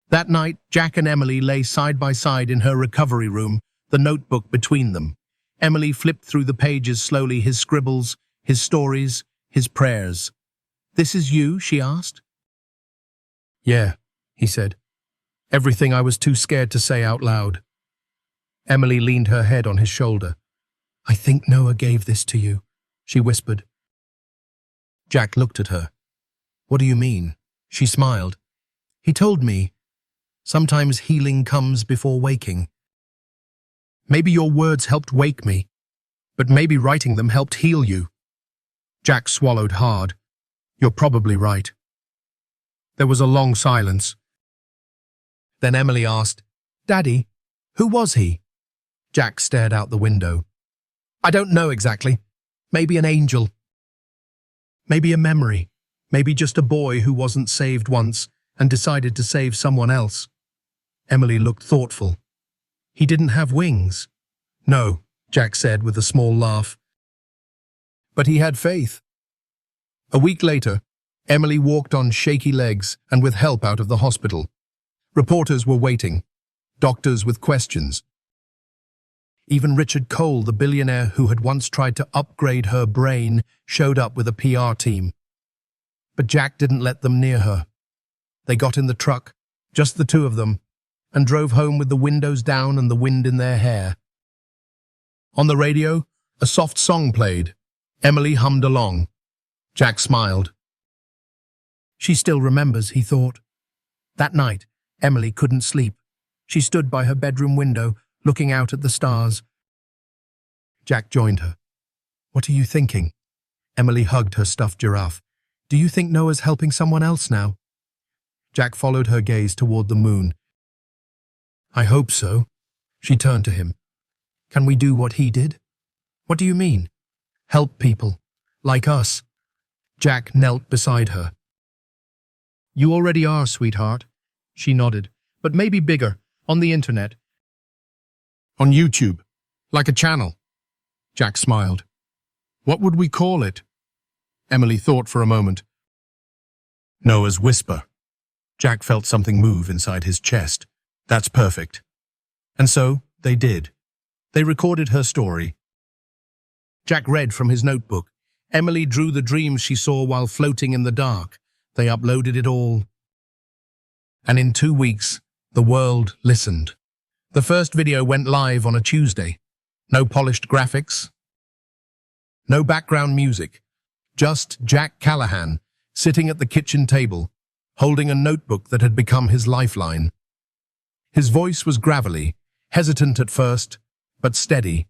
That night, Jack and Emily lay side by side in her recovery room, the notebook between them. Emily flipped through the pages slowly, his scribbles, his stories, his prayers. "This is you?" she asked. "Yeah," he said. "Everything I was too scared to say out loud." Emily leaned her head on his shoulder. "I think Noah gave this to you," she whispered. Jack looked at her. "What do you mean?" She smiled. "He told me, sometimes healing comes before waking. Maybe your words helped wake me, but maybe writing them helped heal you." Jack swallowed hard. "You're probably right." There was a long silence. Then Emily asked, "Daddy, who was he?" Jack stared out the window. "I don't know exactly. Maybe an angel. Maybe a memory. Maybe just a boy who wasn't saved once and decided to save someone else." Emily looked thoughtful. "He didn't have wings." "No," Jack said with a small laugh. "But he had faith." A week later, Emily walked on shaky legs and with help out of the hospital. Reporters were waiting, doctors with questions. Even Richard Cole, the billionaire who had once tried to upgrade her brain, showed up with a PR team. But Jack didn't let them near her. They got in the truck, just the two of them, and drove home with the windows down and the wind in their hair. On the radio, a soft song played. Emily hummed along. Jack smiled. She still remembers, he thought. That night, Emily couldn't sleep. She stood by her bedroom window, looking out at the stars. Jack joined her. "What are you thinking?" Emily hugged her stuffed giraffe. "Do you think Noah's helping someone else now?" Jack followed her gaze toward the moon. "I hope so." She turned to him. "Can we do what he did?" "What do you mean?" "Help people. Like us." Jack knelt beside her. "You already are, sweetheart." She nodded. "But maybe bigger, on the internet." "On YouTube, like a channel." Jack smiled. "What would we call it?" Emily thought for a moment. "Noah's Whisper." Jack felt something move inside his chest. "That's perfect." And so, they did. They recorded her story. Jack read from his notebook. Emily drew the dreams she saw while floating in the dark. They uploaded it all. And in 2 weeks, the world listened. The first video went live on a Tuesday. No polished graphics. No background music. Just Jack Callahan, sitting at the kitchen table, holding a notebook that had become his lifeline. His voice was gravelly, hesitant at first, but steady.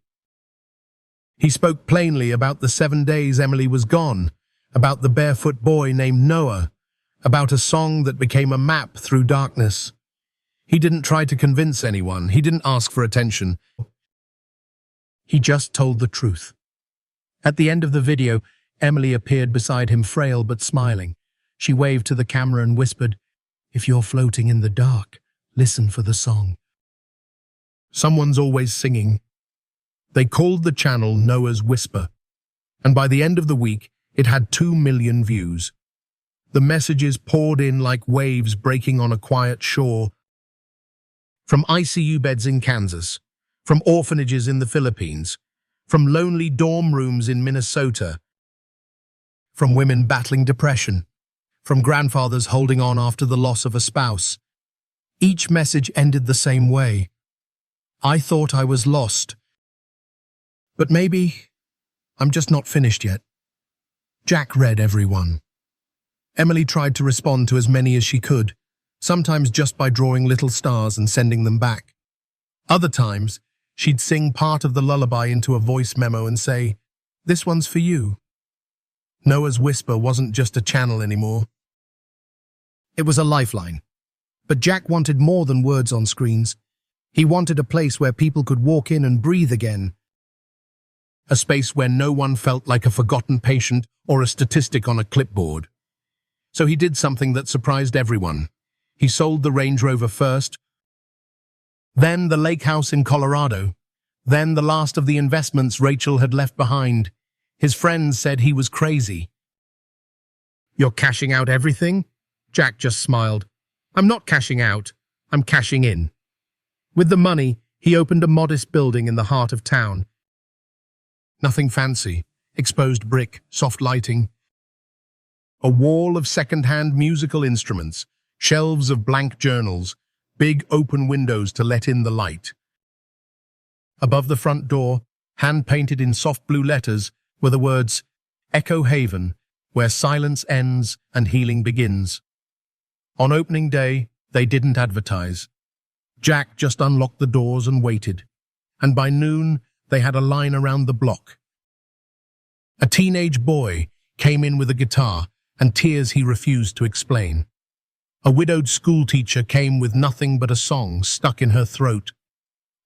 He spoke plainly about the 7 days Emily was gone, about the barefoot boy named Noah, about a song that became a map through darkness. He didn't try to convince anyone. He didn't ask for attention. He just told the truth. At the end of the video, Emily appeared beside him, frail but smiling. She waved to the camera and whispered, "If you're floating in the dark, listen for the song. Someone's always singing." They called the channel Noah's Whisper, and by the end of the week, it had 2 million views. The messages poured in like waves breaking on a quiet shore. From ICU beds in Kansas, from orphanages in the Philippines, from lonely dorm rooms in Minnesota, from women battling depression, from grandfathers holding on after the loss of a spouse. Each message ended the same way. "I thought I was lost. But maybe I'm just not finished yet." Jack read every one. Emily tried to respond to as many as she could, sometimes just by drawing little stars and sending them back. Other times, she'd sing part of the lullaby into a voice memo and say, "This one's for you." Noah's Whisper wasn't just a channel anymore. It was a lifeline. But Jack wanted more than words on screens. He wanted a place where people could walk in and breathe again. A space where no one felt like a forgotten patient or a statistic on a clipboard. So he did something that surprised everyone. He sold the Range Rover first, then the lake house in Colorado, then the last of the investments Rachel had left behind. His friends said he was crazy. "You're cashing out everything?" Jack just smiled. "I'm not cashing out, I'm cashing in." With the money, he opened a modest building in the heart of town. Nothing fancy, exposed brick, soft lighting. A wall of second-hand musical instruments, shelves of blank journals, big open windows to let in the light. Above the front door, hand-painted in soft blue letters, were the words, "Echo Haven, where silence ends and healing begins." On opening day, they didn't advertise. Jack just unlocked the doors and waited. And by noon, they had a line around the block. A teenage boy came in with a guitar and tears he refused to explain. A widowed schoolteacher came with nothing but a song stuck in her throat.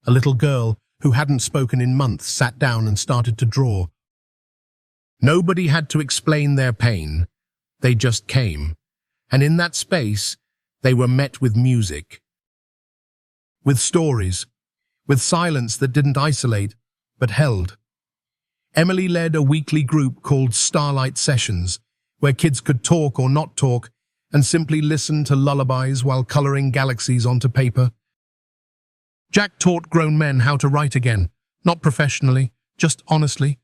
A little girl who hadn't spoken in months sat down and started to draw. Nobody had to explain their pain. They just came. And in that space, they were met with music. With stories. With silence that didn't isolate, but held. Emily led a weekly group called Starlight Sessions, where kids could talk or not talk and simply listen to lullabies while coloring galaxies onto paper. Jack taught grown men how to write again, not professionally, just honestly.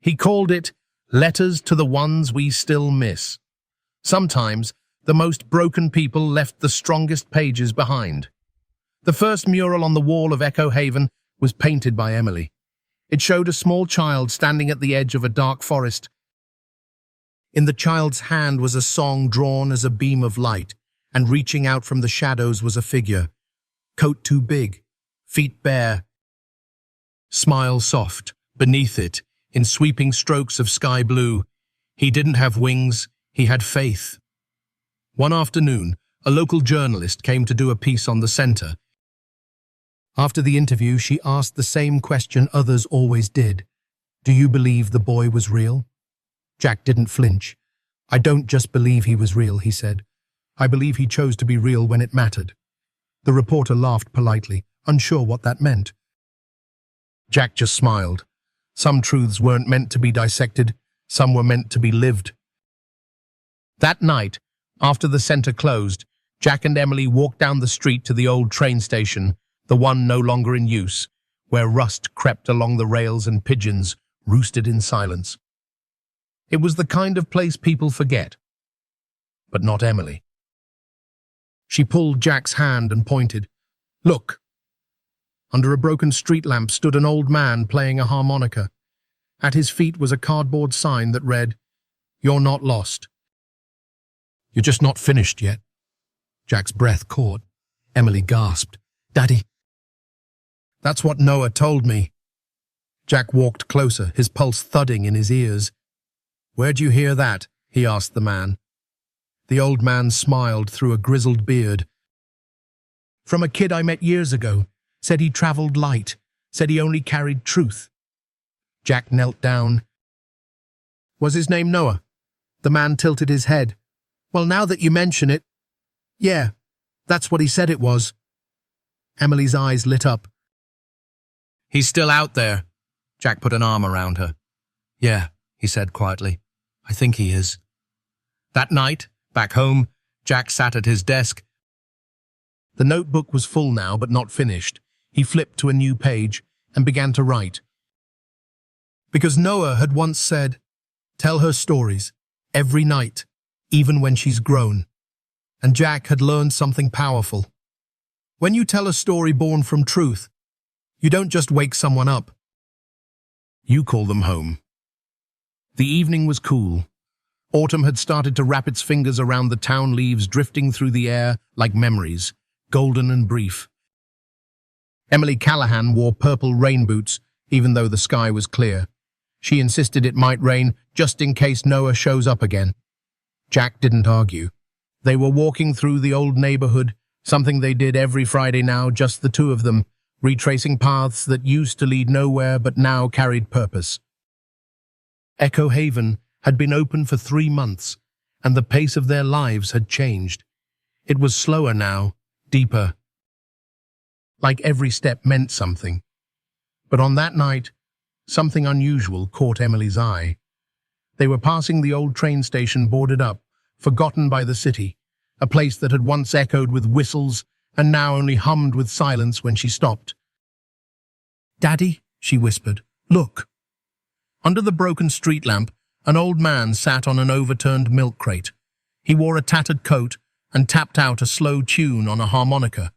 He called it Letters to the Ones We Still Miss. Sometimes, the most broken people left the strongest pages behind. The first mural on the wall of Echo Haven was painted by Emily. It showed a small child standing at the edge of a dark forest. In the child's hand was a song drawn as a beam of light, and reaching out from the shadows was a figure. Coat too big, feet bare, smile soft. Beneath it, in sweeping strokes of sky blue, he didn't have wings, he had faith. One afternoon, a local journalist came to do a piece on the center. After the interview, she asked the same question others always did. Do you believe the boy was real? Jack didn't flinch. I don't just believe he was real, he said. I believe he chose to be real when it mattered. The reporter laughed politely, unsure what that meant. Jack just smiled. Some truths weren't meant to be dissected, some were meant to be lived. That night, after the center closed, Jack and Emily walked down the street to the old train station, the one no longer in use, where rust crept along the rails and pigeons roosted in silence. It was the kind of place people forget. But not Emily. She pulled Jack's hand and pointed. Look. Under a broken street lamp stood an old man playing a harmonica. At his feet was a cardboard sign that read, You're not lost. You're just not finished yet. Jack's breath caught. Emily gasped. Daddy. That's what Noah told me. Jack walked closer, his pulse thudding in his ears. Where'd you hear that? He asked the man. The old man smiled through a grizzled beard. From a kid I met years ago. Said he traveled light. Said he only carried truth. Jack knelt down. Was his name Noah? The man tilted his head. Well, now that you mention it, yeah, that's what he said it was. Emily's eyes lit up. He's still out there. Jack put an arm around her. Yeah, he said quietly. I think he is. That night, back home, Jack sat at his desk. The notebook was full now, but not finished. He flipped to a new page and began to write. Because Noah had once said, tell her stories, every night, even when she's grown. And Jack had learned something powerful. When you tell a story born from truth, you don't just wake someone up. You call them home. The evening was cool. Autumn had started to wrap its fingers around the town, leaves drifting through the air like memories, golden and brief. Emily Callahan wore purple rain boots, even though the sky was clear. She insisted it might rain just in case Noah shows up again. Jack didn't argue. They were walking through the old neighborhood, something they did every Friday now, just the two of them, retracing paths that used to lead nowhere but now carried purpose. Echo Haven had been open for 3 months, and the pace of their lives had changed. It was slower now, deeper. Like every step meant something. But on that night, something unusual caught Emily's eye. They were passing the old train station boarded up, forgotten by the city, a place that had once echoed with whistles and now only hummed with silence when she stopped. Daddy, she whispered, look. Under the broken street lamp, an old man sat on an overturned milk crate. He wore a tattered coat and tapped out a slow tune on a harmonica.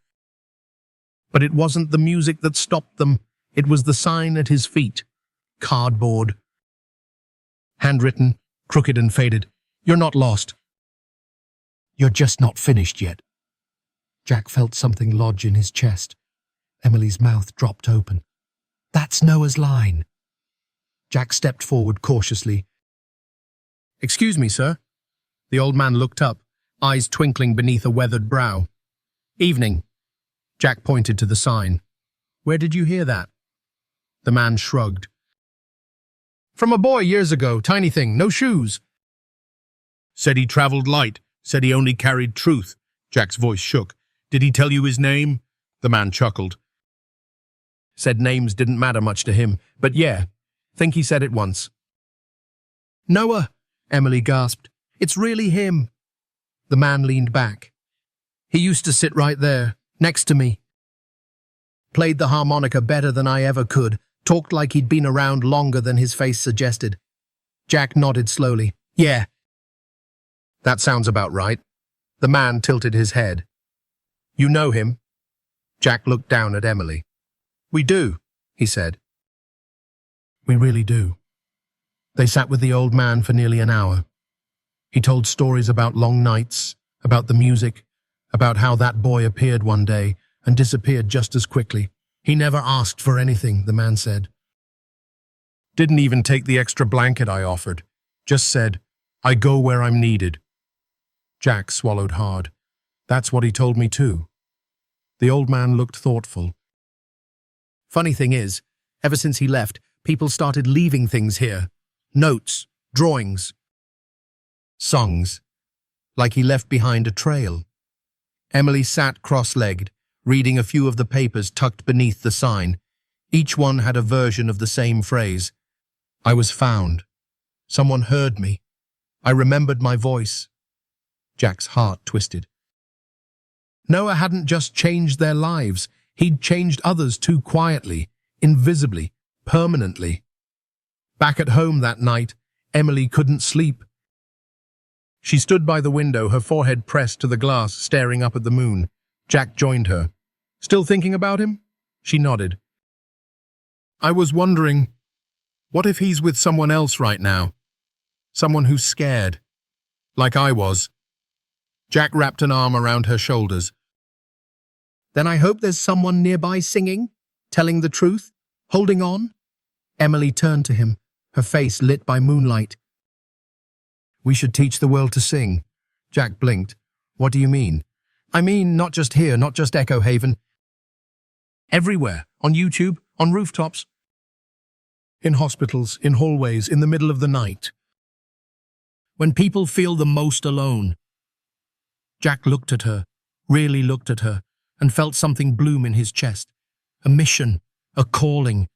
But it wasn't the music that stopped them, it was the sign at his feet. Cardboard. Handwritten, crooked and faded. You're not lost. You're just not finished yet. Jack felt something lodge in his chest. Emily's mouth dropped open. That's Noah's line. Jack stepped forward cautiously. Excuse me, sir. The old man looked up, eyes twinkling beneath a weathered brow. Evening. Jack pointed to the sign. Where did you hear that? The man shrugged. From a boy years ago, tiny thing, no shoes. Said he traveled light, said he only carried truth. Jack's voice shook. Did he tell you his name? The man chuckled. Said names didn't matter much to him, but yeah, think he said it once. Noah, Emily gasped. It's really him. The man leaned back. He used to sit right there, next to me. Played the harmonica better than I ever could, talked like he'd been around longer than his face suggested. Jack nodded slowly. Yeah. That sounds about right. The man tilted his head. You know him? Jack looked down at Emily. We do, he said. We really do. They sat with the old man for nearly an hour. He told stories about long nights, about the music, about how that boy appeared one day and disappeared just as quickly. He never asked for anything, the man said. Didn't even take the extra blanket I offered. Just said, I go where I'm needed. Jack swallowed hard. That's what he told me too. The old man looked thoughtful. Funny thing is, ever since he left, people started leaving things here. Notes, drawings, songs. Like he left behind a trail. Emily sat cross-legged, reading a few of the papers tucked beneath the sign. Each one had a version of the same phrase. I was found. Someone heard me. I remembered my voice. Jack's heart twisted. Noah hadn't just changed their lives. He'd changed others too quietly, invisibly, permanently. Back at home that night, Emily couldn't sleep. She stood by the window, her forehead pressed to the glass, staring up at the moon. Jack joined her. Still thinking about him? She nodded. I was wondering, what if he's with someone else right now? Someone who's scared. Like I was. Jack wrapped an arm around her shoulders. Then I hope there's someone nearby singing, telling the truth, holding on. Emily turned to him, her face lit by moonlight. We should teach the world to sing. Jack blinked. What do you mean? I mean, not just here, not just Echo Haven. Everywhere, on YouTube, on rooftops. In hospitals, in hallways, in the middle of the night. When people feel the most alone. Jack looked at her, really looked at her, and felt something bloom in his chest. A mission, a calling.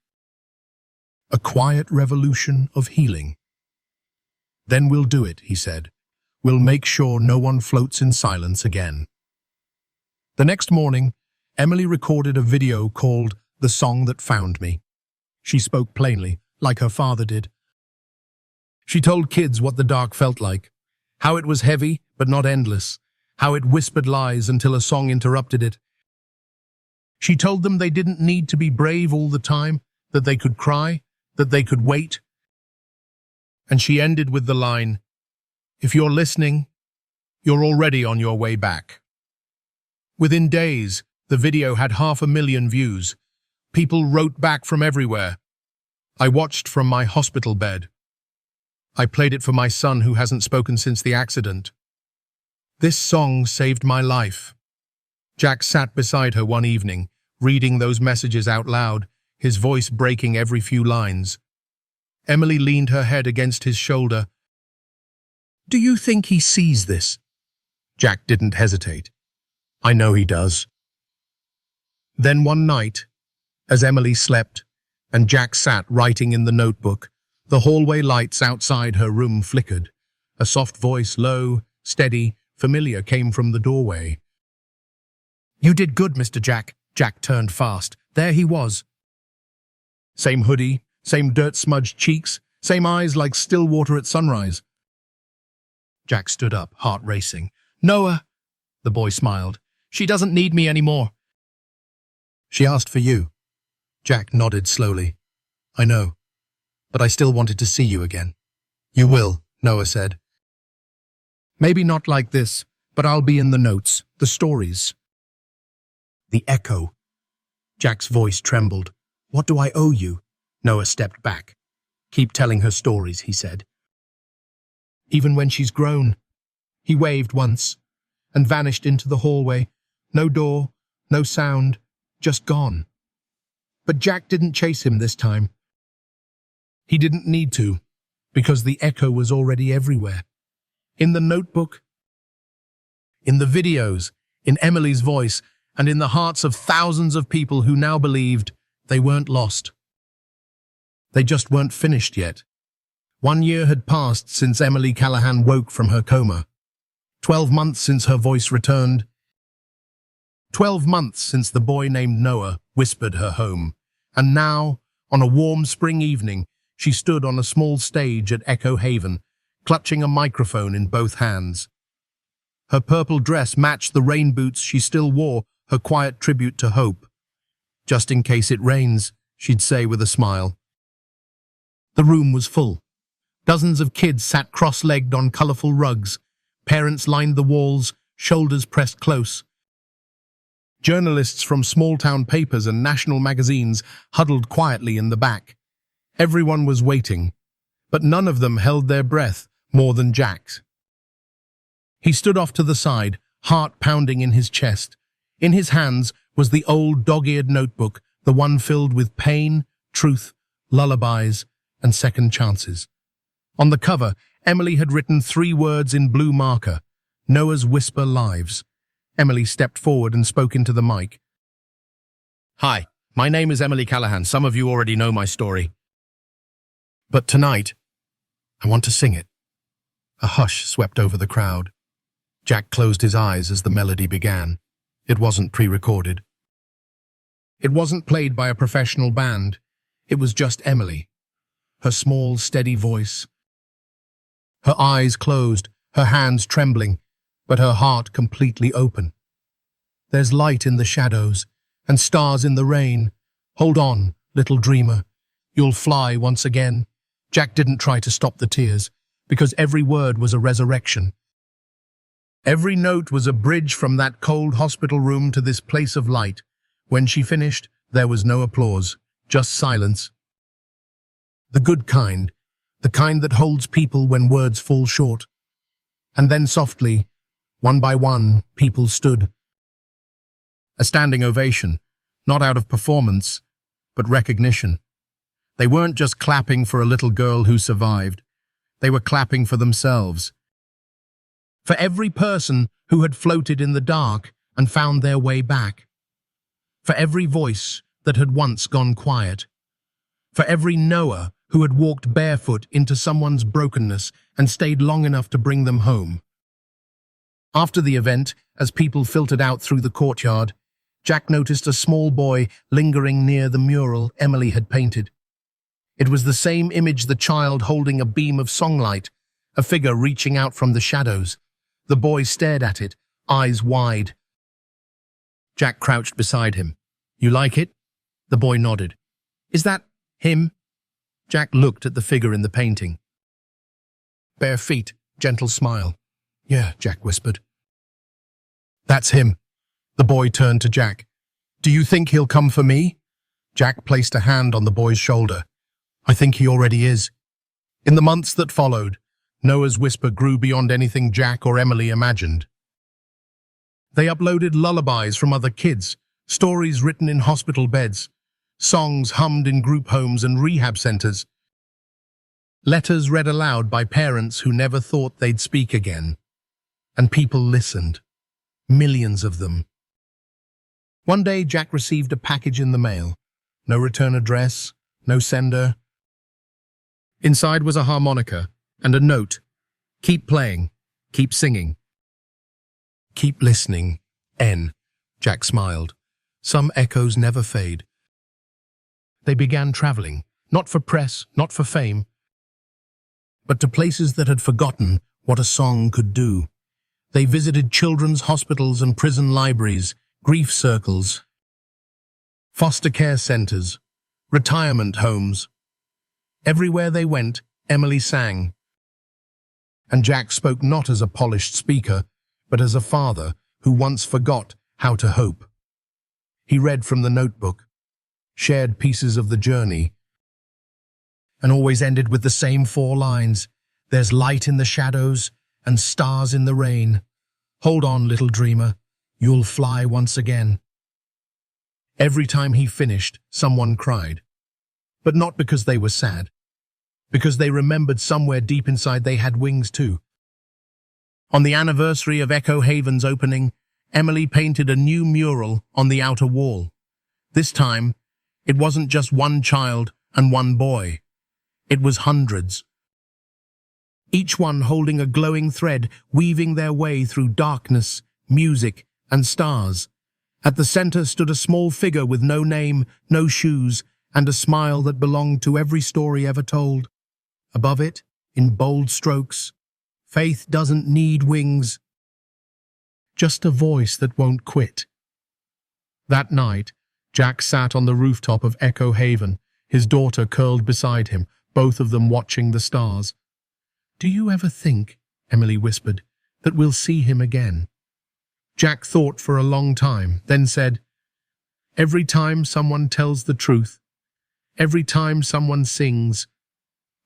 A quiet revolution of healing. Then we'll do it, he said. We'll make sure no one floats in silence again. The next morning, Emily recorded a video called The Song That Found Me. She spoke plainly, like her father did. She told kids what the dark felt like, how it was heavy but not endless, how it whispered lies until a song interrupted it. She told them they didn't need to be brave all the time, that they could cry, that they could wait. And she ended with the line, if you're listening, you're already on your way back. Within days, the video had 500,000 views. People wrote back from everywhere. I watched from my hospital bed. I played it for my son who hasn't spoken since the accident. This song saved my life. Jack sat beside her one evening, reading those messages out loud, his voice breaking every few lines. Emily leaned her head against his shoulder. Do you think he sees this? Jack didn't hesitate. I know he does. Then one night, as Emily slept, and Jack sat writing in the notebook, the hallway lights outside her room flickered. A soft voice, low, steady, familiar, came from the doorway. You did good, Mr. Jack. Jack turned fast. There he was. Same hoodie, same dirt-smudged cheeks, same eyes like still water at sunrise. Jack stood up, heart racing. Noah, the boy smiled. She doesn't need me anymore. She asked for you. Jack nodded slowly. I know, but I still wanted to see you again. You will, Noah said. Maybe not like this, but I'll be in the notes, the stories. The echo. Jack's voice trembled. What do I owe you? Noah stepped back. Keep telling her stories, he said. Even when she's grown. He waved once and vanished into the hallway. No door, no sound, just gone. But Jack didn't chase him this time. He didn't need to, because the echo was already everywhere. In the notebook, in the videos, in Emily's voice, and in the hearts of thousands of people who now believed they weren't lost. They just weren't finished yet. 1 year had passed since Emily Callahan woke from her coma. 12 months since her voice returned. 12 months since the boy named Noah whispered her home. And now, on a warm spring evening, she stood on a small stage at Echo Haven, clutching a microphone in both hands. Her purple dress matched the rain boots she still wore, her quiet tribute to hope. Just in case it rains, she'd say with a smile. The room was full. Dozens of kids sat cross-legged on colourful rugs. Parents lined the walls, shoulders pressed close. Journalists from small-town papers and national magazines huddled quietly in the back. Everyone was waiting, but none of them held their breath more than Jack's. He stood off to the side, heart pounding in his chest. In his hands was the old dog-eared notebook, the one filled with pain, truth, lullabies, and second chances. On the cover, Emily had written 3 words in blue marker: Noah's Whisper Lives. Emily stepped forward and spoke into the mic. Hi, my name is Emily Callahan. Some of you already know my story. But tonight, I want to sing it. A hush swept over the crowd. Jack closed his eyes as the melody began. It wasn't pre-recorded. It wasn't played by a professional band. It was just Emily. Her small, steady voice. Her eyes closed, her hands trembling, but her heart completely open. There's light in the shadows, and stars in the rain. Hold on, little dreamer. You'll fly once again. Jack didn't try to stop the tears, because every word was a resurrection. Every note was a bridge from that cold hospital room to this place of light. When she finished, there was no applause, just silence. The good kind, the kind that holds people when words fall short. And then softly, one by one, people stood. A standing ovation, not out of performance, but recognition. They weren't just clapping for a little girl who survived. They were clapping for themselves. For every person who had floated in the dark and found their way back. For every voice that had once gone quiet. For every Noah who had walked barefoot into someone's brokenness and stayed long enough to bring them home. After the event, as people filtered out through the courtyard, Jack noticed a small boy lingering near the mural Emily had painted. It was the same image, the child holding a beam of songlight, a figure reaching out from the shadows. The boy stared at it, eyes wide. Jack crouched beside him. You like it? The boy nodded. Is that him? Jack looked at the figure in the painting. Bare feet, gentle smile. Yeah, Jack whispered. That's him. The boy turned to Jack. Do you think he'll come for me? Jack placed a hand on the boy's shoulder. I think he already is. In the months that followed, Noah's whisper grew beyond anything Jack or Emily imagined. They uploaded lullabies from other kids, stories written in hospital beds, songs hummed in group homes and rehab centers, letters read aloud by parents who never thought they'd speak again. And people listened. Millions of them. One day, Jack received a package in the mail. No return address, no sender. Inside was a harmonica and a note. Keep playing, keep singing. Keep listening, N. Jack smiled. Some echoes never fade. They began traveling, not for press, not for fame, but to places that had forgotten what a song could do. They visited children's hospitals and prison libraries, grief circles, foster care centers, retirement homes. Everywhere they went, Emily sang. And Jack spoke not as a polished speaker, but as a father who once forgot how to hope. He read from the notebook, shared pieces of the journey, and always ended with the same 4 lines. There's light in the shadows and stars in the rain. Hold on, little dreamer, you'll fly once again. Every time he finished, someone cried. But not because they were sad, because they remembered somewhere deep inside they had wings too. On the anniversary of Echo Haven's opening, Emily painted a new mural on the outer wall. This time, it wasn't just one child and one boy. It was hundreds. Each one holding a glowing thread, weaving their way through darkness, music, and stars. At the center stood a small figure with no name, no shoes, and a smile that belonged to every story ever told. Above it, in bold strokes, faith doesn't need wings. Just a voice that won't quit. That night, Jack sat on the rooftop of Echo Haven, his daughter curled beside him, both of them watching the stars. "Do you ever think," Emily whispered, "that we'll see him again?" Jack thought for a long time, then said, "Every time someone tells the truth, every time someone sings,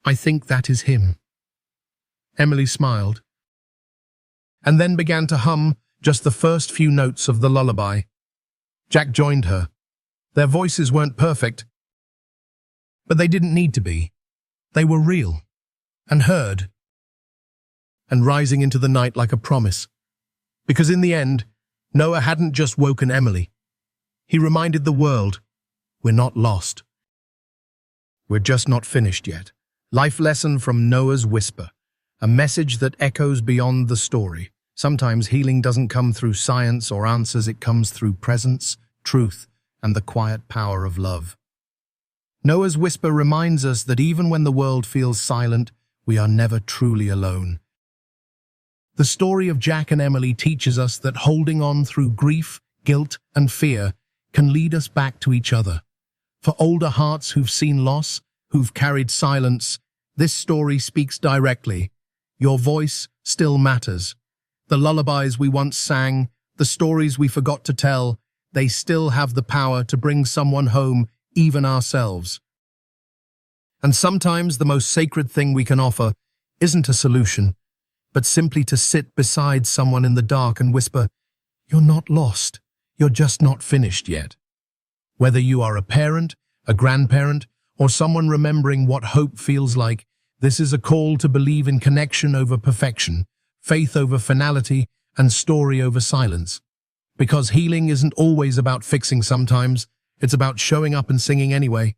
I think that is him." Emily smiled, and then began to hum just the first few notes of the lullaby. Jack joined her. Their voices weren't perfect, but they didn't need to be. They were real, and heard, and rising into the night like a promise. Because in the end, Noah hadn't just woken Emily. He reminded the world, we're not lost. We're just not finished yet. Life lesson from Noah's whisper, a message that echoes beyond the story. Sometimes healing doesn't come through science or answers, it comes through presence, truth, and the quiet power of love. Noah's whisper reminds us that even when the world feels silent, we are never truly alone. The story of Jack and Emily teaches us that holding on through grief, guilt, and fear can lead us back to each other. For older hearts who've seen loss, who've carried silence, this story speaks directly. Your voice still matters. The lullabies we once sang, the stories we forgot to tell, they still have the power to bring someone home, even ourselves. And sometimes the most sacred thing we can offer isn't a solution, but simply to sit beside someone in the dark and whisper, "You're not lost, you're just not finished yet." Whether you are a parent, a grandparent, or someone remembering what hope feels like, this is a call to believe in connection over perfection, faith over finality, and story over silence. Because healing isn't always about fixing sometimes, it's about showing up and singing anyway.